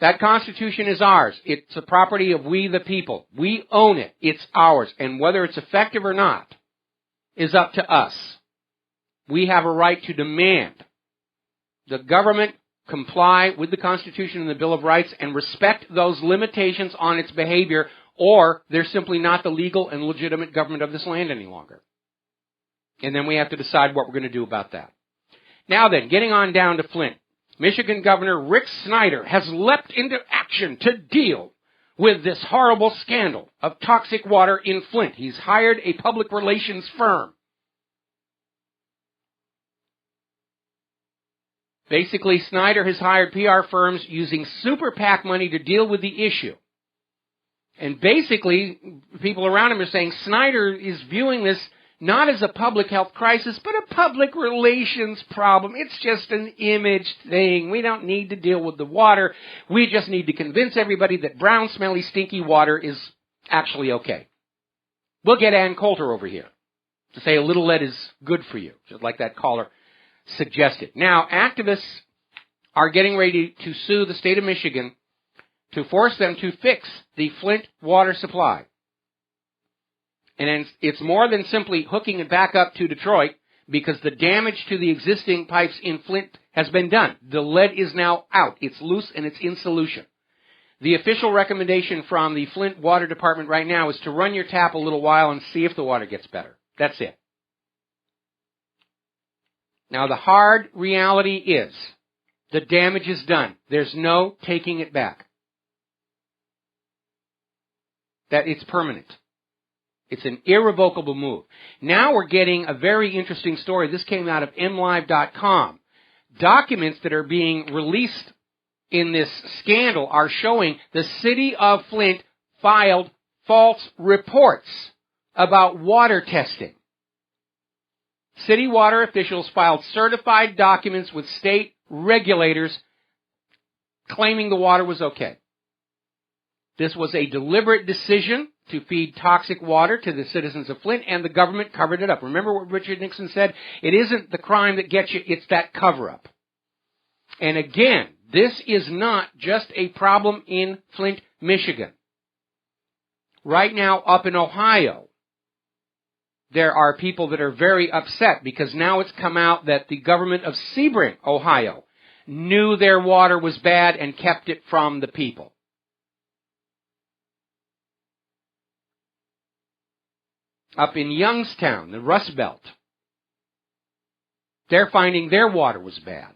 That Constitution is ours. It's the property of we the people. We own it. It's ours. And whether it's effective or not is up to us. We have a right to demand the government comply with the Constitution and the Bill of Rights and respect those limitations on its behavior, or they're simply not the legal and legitimate government of this land any longer. And then we have to decide what we're going to do about that. Now then, getting on down to Flint. Michigan Governor Rick Snyder has leapt into action to deal with this horrible scandal of toxic water in Flint. He's hired a public relations firm. Basically, Snyder has hired PR firms using super PAC money to deal with the issue. And basically, people around him are saying Snyder is viewing this not as a public health crisis, but a public relations problem. It's just an image thing. We don't need to deal with the water. We just need to convince everybody that brown, smelly, stinky water is actually okay. We'll get Ann Coulter over here to say a little lead is good for you, just like that caller suggested. Now, activists are getting ready to sue the state of Michigan to force them to fix the Flint water supply. And it's more than simply hooking it back up to Detroit, because the damage to the existing pipes in Flint has been done. The lead is now out. It's loose and it's in solution. The official recommendation from the Flint Water Department right now is to run your tap a little while and see if the water gets better. That's it. Now, the hard reality is the damage is done. There's no taking it back. That it's permanent. It's an irrevocable move. Now we're getting a very interesting story. This came out of MLive.com. Documents that are being released in this scandal are showing the city of Flint filed false reports about water testing. City water officials filed certified documents with state regulators claiming the water was okay. This was a deliberate decision to feed toxic water to the citizens of Flint, and the government covered it up. Remember what Richard Nixon said? It isn't the crime that gets you, it's that cover-up. And again, this is not just a problem in Flint, Michigan. Right now, up in Ohio, there are people that are very upset because now it's come out that the government of Sebring, Ohio, knew their water was bad and kept it from the people. Up in Youngstown, the Rust Belt, they're finding their water was bad.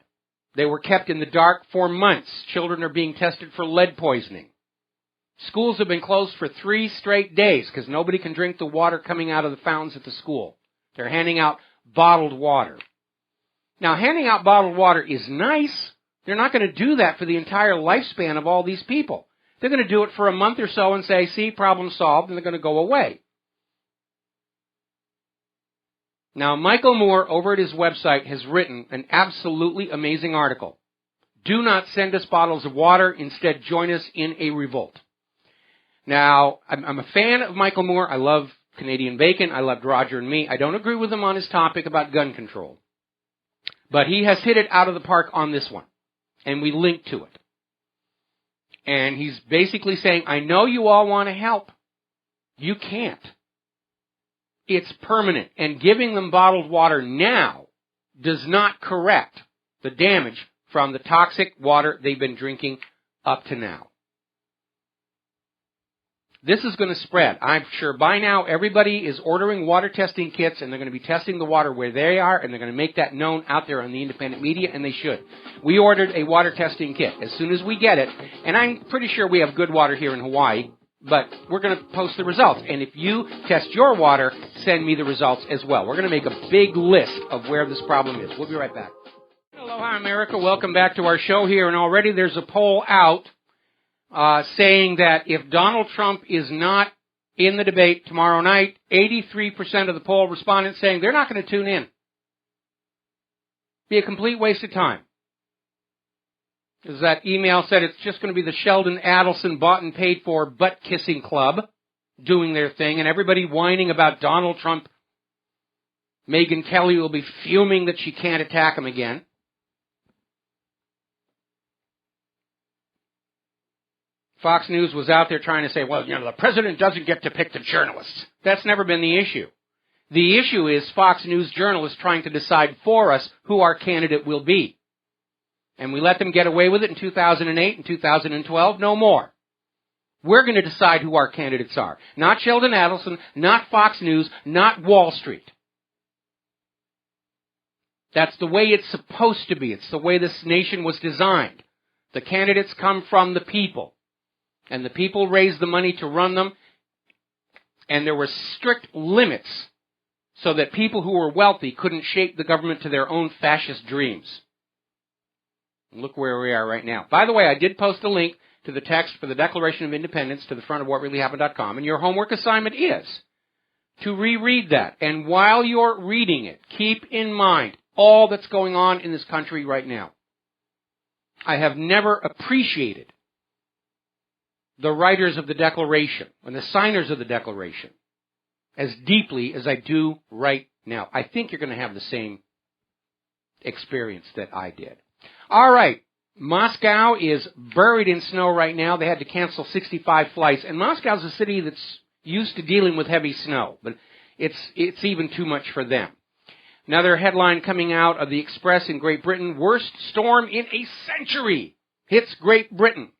They were kept in the dark for months. Children are being tested for lead poisoning. Schools have been closed for 3 straight days because nobody can drink the water coming out of the fountains at the school. They're handing out bottled water. Now, handing out bottled water is nice. They're not going to do that for the entire lifespan of all these people. They're going to do it for a month or so and say, see, problem solved, and they're going to go away. Now, Michael Moore, over at his website, has written an absolutely amazing article. Do not send us bottles of water. Instead, join us in a revolt. Now, I'm a fan of Michael Moore. I love Canadian Bacon. I loved Roger and Me. I don't agree with him on his topic about gun control. But he has hit it out of the park on this one. And we link to it. And he's basically saying, I know you all want to help. You can't. It's permanent, and giving them bottled water now does not correct the damage from the toxic water they've been drinking up to now. This is going to spread. I'm sure by now everybody is ordering water testing kits, and they're going to be testing the water where they are, and they're going to make that known out there on the independent media, and they should. We ordered a water testing kit. As soon as we get it, and I'm pretty sure we have good water here in Hawaii, but we're going to post the results. And if you test your water, send me the results as well. We're going to make a big list of where this problem is. We'll be right back. Aloha, America. Welcome back to our show here, and already there's a poll out saying that if Donald Trump is not in the debate tomorrow night, 83% of the poll respondents saying they're not going to tune in. Be a complete waste of time. As that email said, it's just going to be the Sheldon Adelson bought and paid for butt-kissing club doing their thing, and everybody whining about Donald Trump. Megyn Kelly will be fuming that she can't attack him again. Fox News was out there trying to say, well, the president doesn't get to pick the journalists. That's never been the issue. The issue is Fox News journalists trying to decide for us who our candidate will be. And we let them get away with it in 2008 and 2012, no more. We're going to decide who our candidates are. Not Sheldon Adelson, not Fox News, not Wall Street. That's the way it's supposed to be. It's the way this nation was designed. The candidates come from the people. And the people raised the money to run them, and there were strict limits so that people who were wealthy couldn't shape the government to their own fascist dreams. Look where we are right now. By the way, I did post a link to the text for the Declaration of Independence to the front of WhatReallyHappened.com, and your homework assignment is to reread that. And while you're reading it, keep in mind all that's going on in this country right now. I have never appreciated the writers of the Declaration and the signers of the Declaration as deeply as I do right now. I think you're going to have the same experience that I did. All right. Moscow is buried in snow right now. They had to cancel 65 flights. And Moscow's a city that's used to dealing with heavy snow, but it's even too much for them. Another headline coming out of the Express in Great Britain, worst storm in a century hits Great Britain.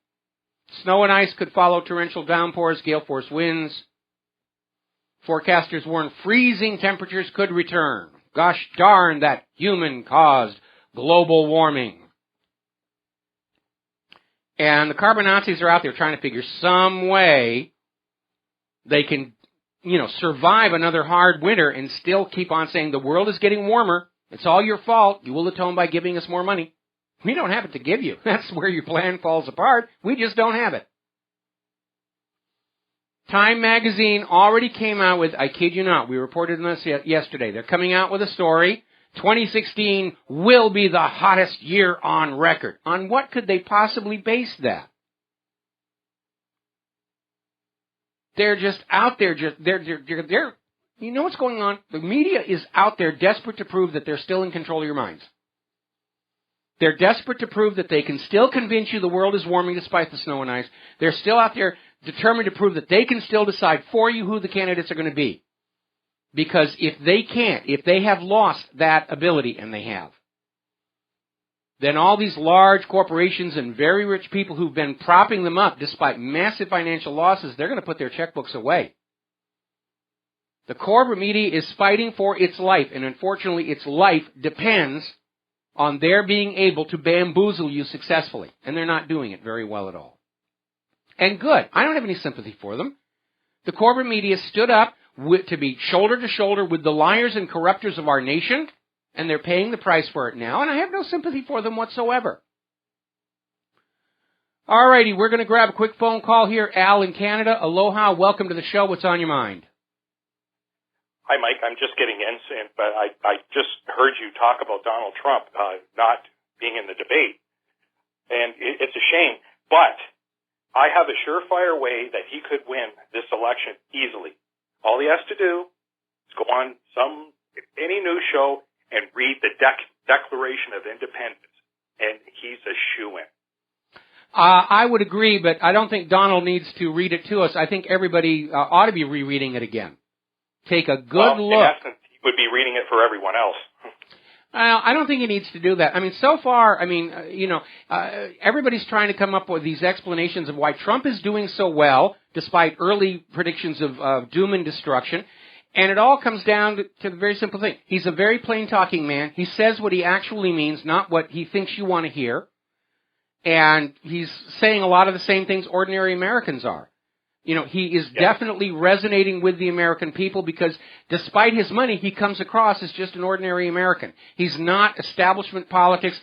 Snow and ice could follow torrential downpours, gale force winds. Forecasters warn freezing temperatures could return. Gosh darn that human-caused global warming. And the carbon Nazis are out there trying to figure some way they can, survive another hard winter and still keep on saying the world is getting warmer. It's all your fault. You will atone by giving us more money. We don't have it to give you. That's where your plan falls apart. We just don't have it. Time magazine already came out with, I kid you not, we reported on this yesterday. They're coming out with a story. 2016 will be the hottest year on record. On what could they possibly base that? They're just out there. They're you know what's going on? The media is out there desperate to prove that they're still in control of your minds. They're desperate to prove that they can still convince you the world is warming despite the snow and ice. They're still out there determined to prove that they can still decide for you who the candidates are going to be. Because if they can't, if they have lost that ability, and they have, then all these large corporations and very rich people who've been propping them up despite massive financial losses, they're going to put their checkbooks away. The corporate media is fighting for its life, and unfortunately its life depends on their being able to bamboozle you successfully. And they're not doing it very well at all. And good. I don't have any sympathy for them. The corporate media stood up to be shoulder to shoulder with the liars and corruptors of our nation, and they're paying the price for it now, and I have no sympathy for them whatsoever. All righty, we're going to grab a quick phone call here. Al in Canada. Aloha, welcome to the show. What's on your mind? Hi, Mike. I'm just getting in, but I just heard you talk about Donald Trump not being in the debate, and it's a shame. But I have a surefire way that he could win this election easily. All he has to do is go on any news show and read the Declaration of Independence, and he's a shoo-in. I would agree, but I don't think Donald needs to read it to us. I think everybody ought to be rereading it again. Take a good look. In essence, he would be reading it for everyone else. I don't think he needs to do that. I mean, so far, everybody's trying to come up with these explanations of why Trump is doing so well, despite early predictions of doom and destruction. And it all comes down to the very simple thing. He's a very plain-talking man. He says what he actually means, not what he thinks you want to hear. And he's saying a lot of the same things ordinary Americans are. He is definitely resonating with the American people because despite his money, he comes across as just an ordinary American. He's not establishment politics.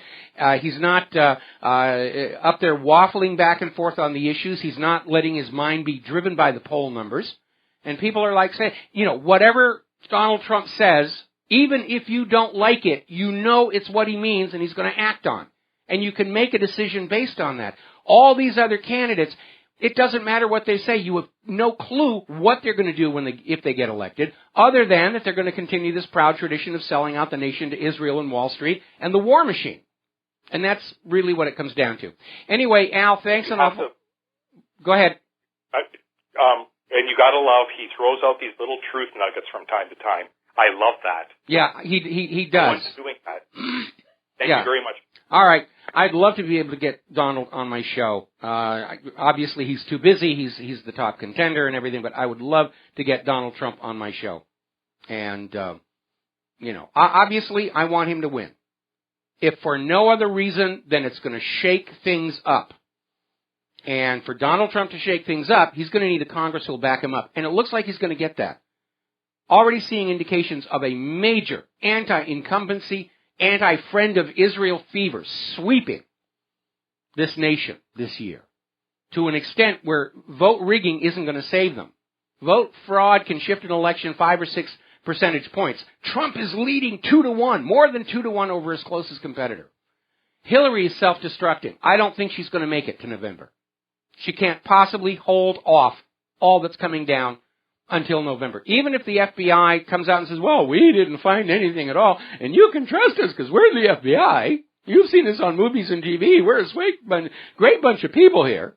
He's not up there waffling back and forth on the issues. He's not letting his mind be driven by the poll numbers. And people are like saying, whatever Donald Trump says, even if you don't like it, it's what he means and he's going to act on. And you can make a decision based on that. All these other candidates, it doesn't matter what they say. You have no clue what they're going to do if they get elected, other than that they're going to continue this proud tradition of selling out the nation to Israel and Wall Street and the war machine. And that's really what it comes down to. Anyway, Al, thanks an awful. Go ahead. And you got to love, he throws out these little truth nuggets from time to time. I love that. Yeah, he does. Doing that. Thank you very much. All right. I'd love to be able to get Donald on my show. Obviously, he's too busy. He's the top contender and everything, but I would love to get Donald Trump on my show. And, obviously, I want him to win. If for no other reason, then it's going to shake things up. And for Donald Trump to shake things up, he's going to need a Congress who will back him up. And it looks like he's going to get that. Already seeing indications of a major anti-incumbency, anti-friend of Israel fever sweeping this nation this year to an extent where vote rigging isn't going to save them. Vote fraud can shift an election 5 or 6 percentage points. Trump is leading 2-1, more than 2-1 over his closest competitor. Hillary is self-destructing. I don't think she's going to make it to November. She can't possibly hold off all that's coming down until November. Even if the FBI comes out and says, well, we didn't find anything at all, and you can trust us because we're the FBI. You've seen us on movies and TV. We're a great bunch of people here.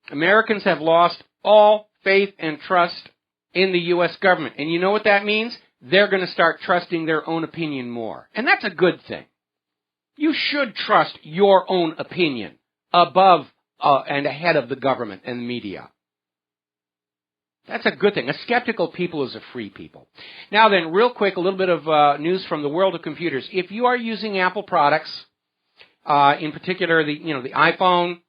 Americans have lost all faith and trust in the U.S. government. And you know what that means? They're going to start trusting their own opinion more. And that's a good thing. You should trust your own opinion above and ahead of the government and the media. That's a good thing. A skeptical people is a free people. Now then, real quick, a little bit of news from the world of computers. If you are using Apple products, in particular the iPhone,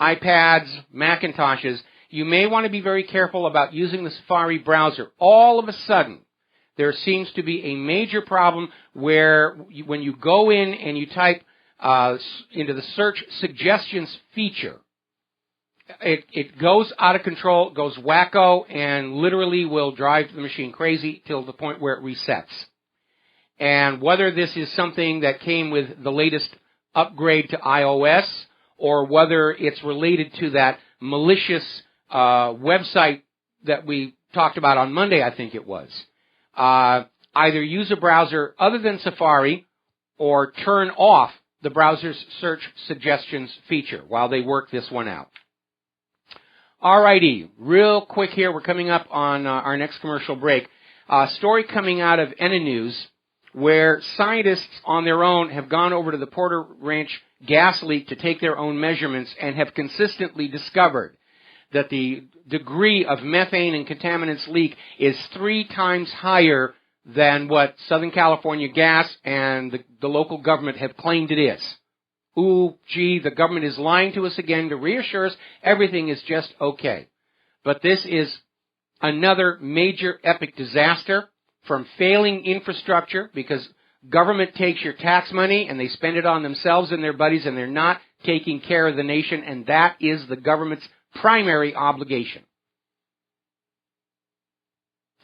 iPads, Macintoshes, you may want to be very careful about using the Safari browser. All of a sudden, there seems to be a major problem where when you go in and you type into the search suggestions feature, it goes out of control, goes wacko, and literally will drive the machine crazy till the point where it resets. And whether this is something that came with the latest upgrade to iOS, or whether it's related to that malicious website that we talked about on Monday, I think it was. Either use a browser other than Safari or turn off the browser's search suggestions feature while they work this one out. Alrighty, real quick here, we're coming up on our next commercial break. A story coming out of ENA News where scientists on their own have gone over to the Porter Ranch gas leak to take their own measurements and have consistently discovered that the degree of methane and contaminants leak is 3 times higher than what Southern California Gas and the local government have claimed it is. Ooh, gee, the government is lying to us again to reassure us everything is just okay. But this is another major epic disaster from failing infrastructure because government takes your tax money and they spend it on themselves and their buddies and they're not taking care of the nation, and that is the government's primary obligation.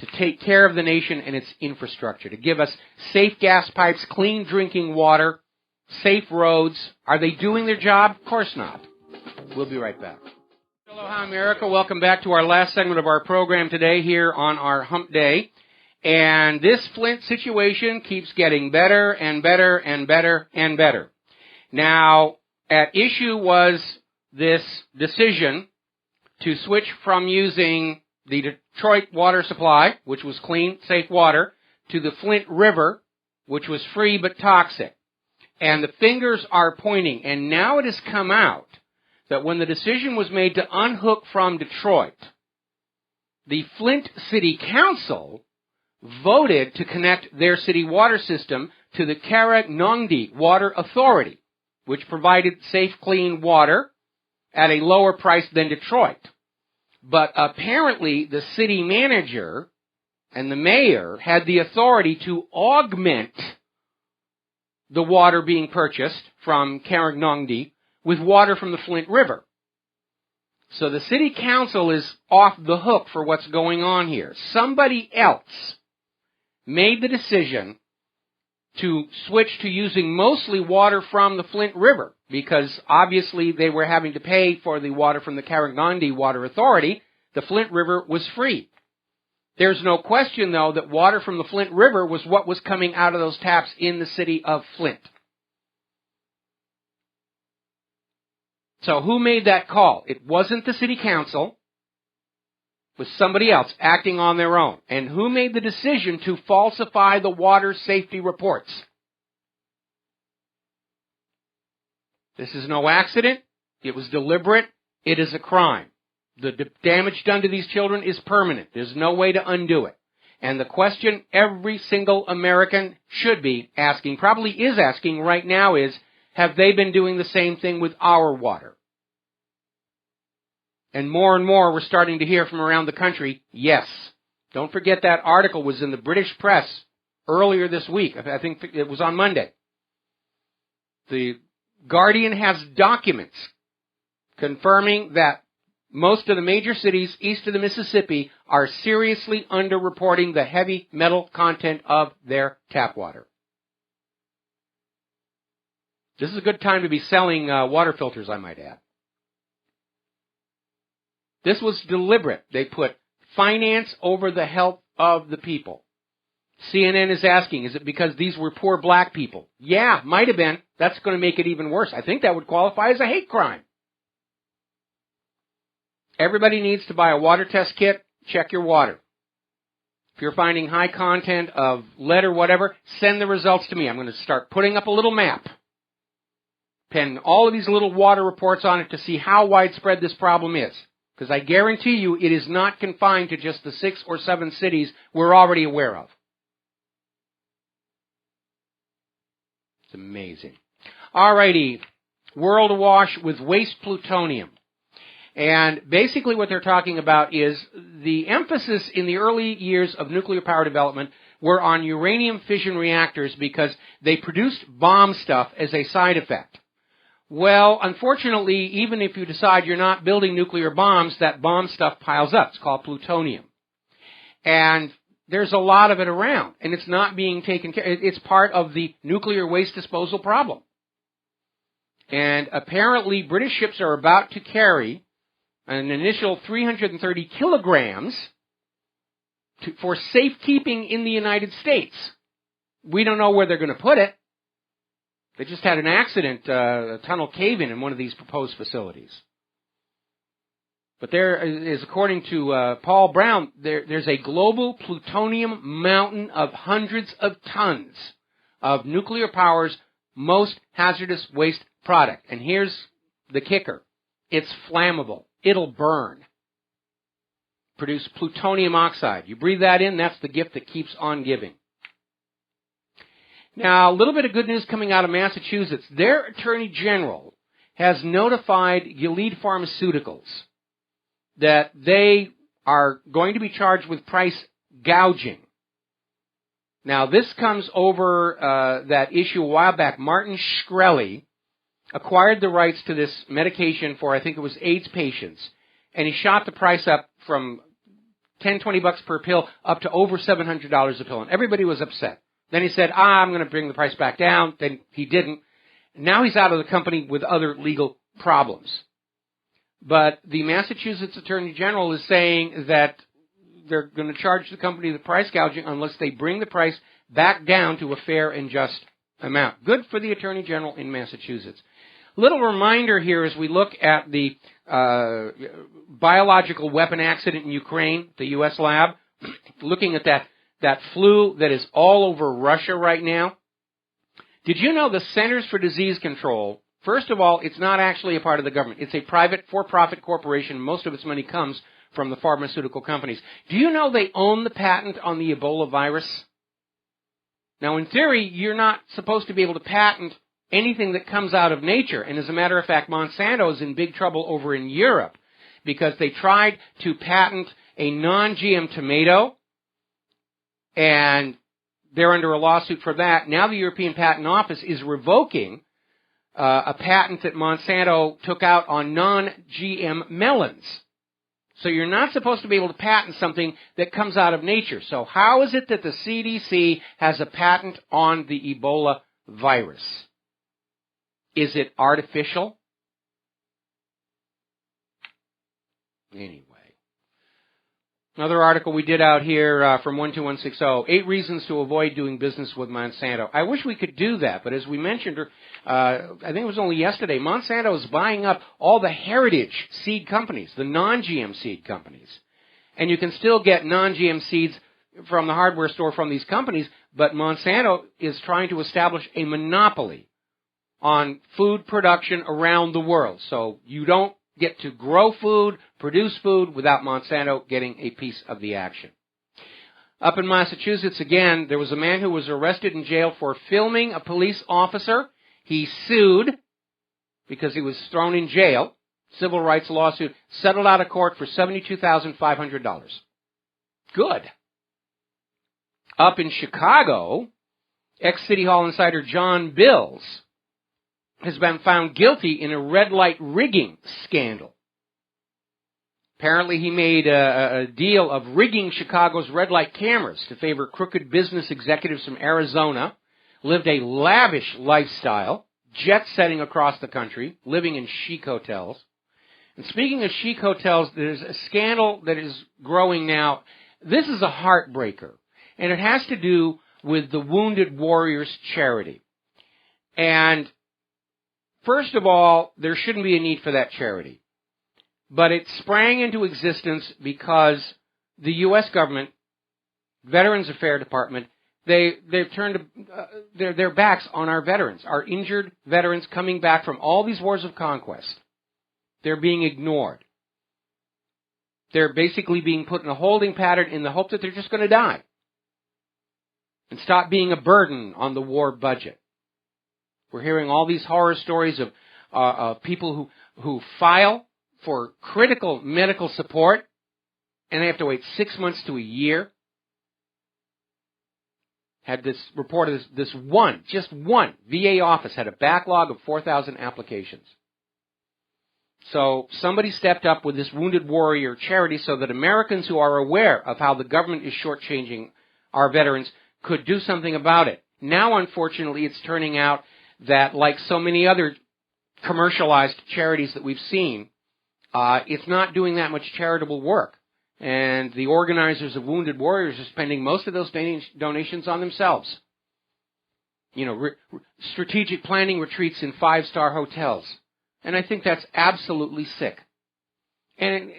To take care of the nation and its infrastructure, to give us safe gas pipes, clean drinking water, safe roads. Are they doing their job? Of course not. We'll be right back. Aloha, America. Welcome back to our last segment of our program today here on our hump day. And this Flint situation keeps getting better and better and better and better. Now, at issue was this decision to switch from using the Detroit water supply, which was clean, safe water, to the Flint River, which was free but toxic. And the fingers are pointing. And now it has come out that when the decision was made to unhook from Detroit, the Flint City Council voted to connect their city water system to the Kaahumanu Water Authority, which provided safe, clean water at a lower price than Detroit. But apparently the city manager and the mayor had the authority to augment the water being purchased from Kaahumanu with water from the Flint River. So the city council is off the hook for what's going on here. Somebody else made the decision to switch to using mostly water from the Flint River, because obviously they were having to pay for the water from the Kaahumanu Water Authority. The Flint River was free. There's no question, though, that water from the Flint River was what was coming out of those taps in the city of Flint. So who made that call? It wasn't the city council. It was somebody else acting on their own. And who made the decision to falsify the water safety reports? This is no accident. It was deliberate. It is a crime. The damage done to these children is permanent. There's no way to undo it. And the question every single American should be asking, probably is asking right now, is, have they been doing the same thing with our water? And more we're starting to hear from around the country, yes. Don't forget that article was in the British press earlier this week. I think it was on Monday. The Guardian has documents confirming that most of the major cities east of the Mississippi are seriously underreporting the heavy metal content of their tap water. This is a good time to be selling water filters, I might add. This was deliberate. They put finance over the health of the people. CNN is asking, is it because these were poor black people? Yeah, might have been. That's going to make it even worse. I think that would qualify as a hate crime. Everybody needs to buy a water test kit. Check your water. If you're finding high content of lead or whatever, send the results to me. I'm going to start putting up a little map. Pen all of these little water reports on it to see how widespread this problem is. Because I guarantee you it is not confined to just the 6 or 7 cities we're already aware of. It's amazing. Alrighty. World awash with waste plutonium. And basically what they're talking about is the emphasis in the early years of nuclear power development were on uranium fission reactors because they produced bomb stuff as a side effect. Well, unfortunately, even if you decide you're not building nuclear bombs, that bomb stuff piles up. It's called plutonium. And there's a lot of it around, and it's not being taken care of. It's part of the nuclear waste disposal problem. And apparently, British ships are about to carry an initial 330 kilograms for safekeeping in the United States. We don't know where they're going to put it. They just had an accident, a tunnel cave-in in one of these proposed facilities. But there is, according to Paul Brown, there's a global plutonium mountain of hundreds of tons of nuclear power's most hazardous waste product. And here's the kicker. It's flammable. It'll burn. Produce plutonium oxide. You breathe that in, that's the gift that keeps on giving. Now, a little bit of good news coming out of Massachusetts. Their Attorney General has notified Gilead Pharmaceuticals that they are going to be charged with price gouging. Now, this comes over that issue a while back. Martin Shkreli acquired the rights to this medication for, I think it was AIDS patients, and he shot the price up from $10-20 per pill up to over $700 a pill, and everybody was upset. Then he said, I'm going to bring the price back down. Then he didn't. Now he's out of the company with other legal problems. But the Massachusetts Attorney General is saying that they're going to charge the company the price gouging unless they bring the price back down to a fair and just amount. Good for the Attorney General in Massachusetts. Little reminder here as we look at the biological weapon accident in Ukraine, the U.S. lab, looking at that that flu that is all over Russia right now? Did you know the Centers for Disease Control, first of all, it's not actually a part of the government. It's a private, for-profit corporation. Most of its money comes from the pharmaceutical companies. Do you know they own the patent on the Ebola virus? Now, in theory, you're not supposed to be able to patent anything that comes out of nature. And as a matter of fact, Monsanto is in big trouble over in Europe because they tried to patent a non-GM tomato, and they're under a lawsuit for that. Now the European Patent Office is revoking a patent that Monsanto took out on non-GM melons. So you're not supposed to be able to patent something that comes out of nature. So how is it that the CDC has a patent on the Ebola virus? Is it artificial? Anyway. Another article we did out here from 12160, 8 reasons to avoid doing business with Monsanto. I wish we could do that, but as we mentioned, I think it was only yesterday, Monsanto is buying up all the heritage seed companies, the non-GM seed companies. And you can still get non-GM seeds from the hardware store from these companies, but Monsanto is trying to establish a monopoly on food production around the world. So you don't get to grow food, produce food, without Monsanto getting a piece of the action. Up in Massachusetts, again, there was a man who was arrested in jail for filming a police officer. He sued because he was thrown in jail. Civil rights lawsuit, settled out of court for $72,500. Good. Up in Chicago, ex-City Hall insider John Bills has been found guilty in a red light rigging scandal. Apparently he made a deal of rigging Chicago's red light cameras to favor crooked business executives from Arizona, lived a lavish lifestyle, jet-setting across the country, living in chic hotels. And speaking of chic hotels, there's a scandal that is growing now. This is a heartbreaker, and it has to do with the Wounded Warriors charity. And first of all, there shouldn't be a need for that charity. But it sprang into existence because the U.S. government, Veterans Affairs Department, they've turned their backs on our veterans, our injured veterans coming back from all these wars of conquest. They're being ignored. They're basically being put in a holding pattern in the hope that they're just going to die and stop being a burden on the war budget. We're hearing all these horror stories of people who file for critical medical support, and they have to wait 6 months to a year. Had this report of just one VA office had a backlog of 4,000 applications. So somebody stepped up with this Wounded Warrior charity so that Americans who are aware of how the government is shortchanging our veterans could do something about it. Now, unfortunately, it's turning out that, like so many other commercialized charities that we've seen, it's not doing that much charitable work. And the organizers of Wounded Warriors are spending most of those donations on themselves. You know, strategic planning retreats in 5-star hotels. And I think that's absolutely sick. And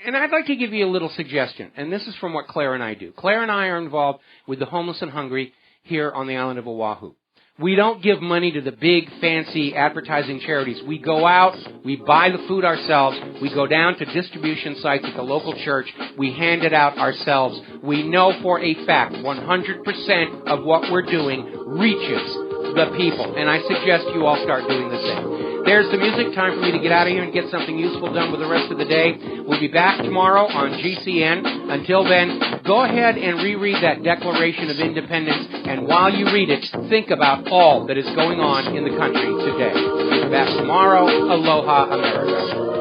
I'd like to give you a little suggestion. And this is from what Claire and I do. Claire and I are involved with the homeless and hungry here on the island of Oahu. We don't give money to the big, fancy advertising charities. We go out, we buy the food ourselves, we go down to distribution sites at the local church, we hand it out ourselves. We know for a fact 100% of what we're doing reaches the people. And I suggest you all start doing the same. There's the music. Time for me to get out of here and get something useful done with the rest of the day. We'll be back tomorrow on GCN. Until then, go ahead and reread that Declaration of Independence. And while you read it, think about all that is going on in the country today. We'll be back tomorrow. Aloha, America.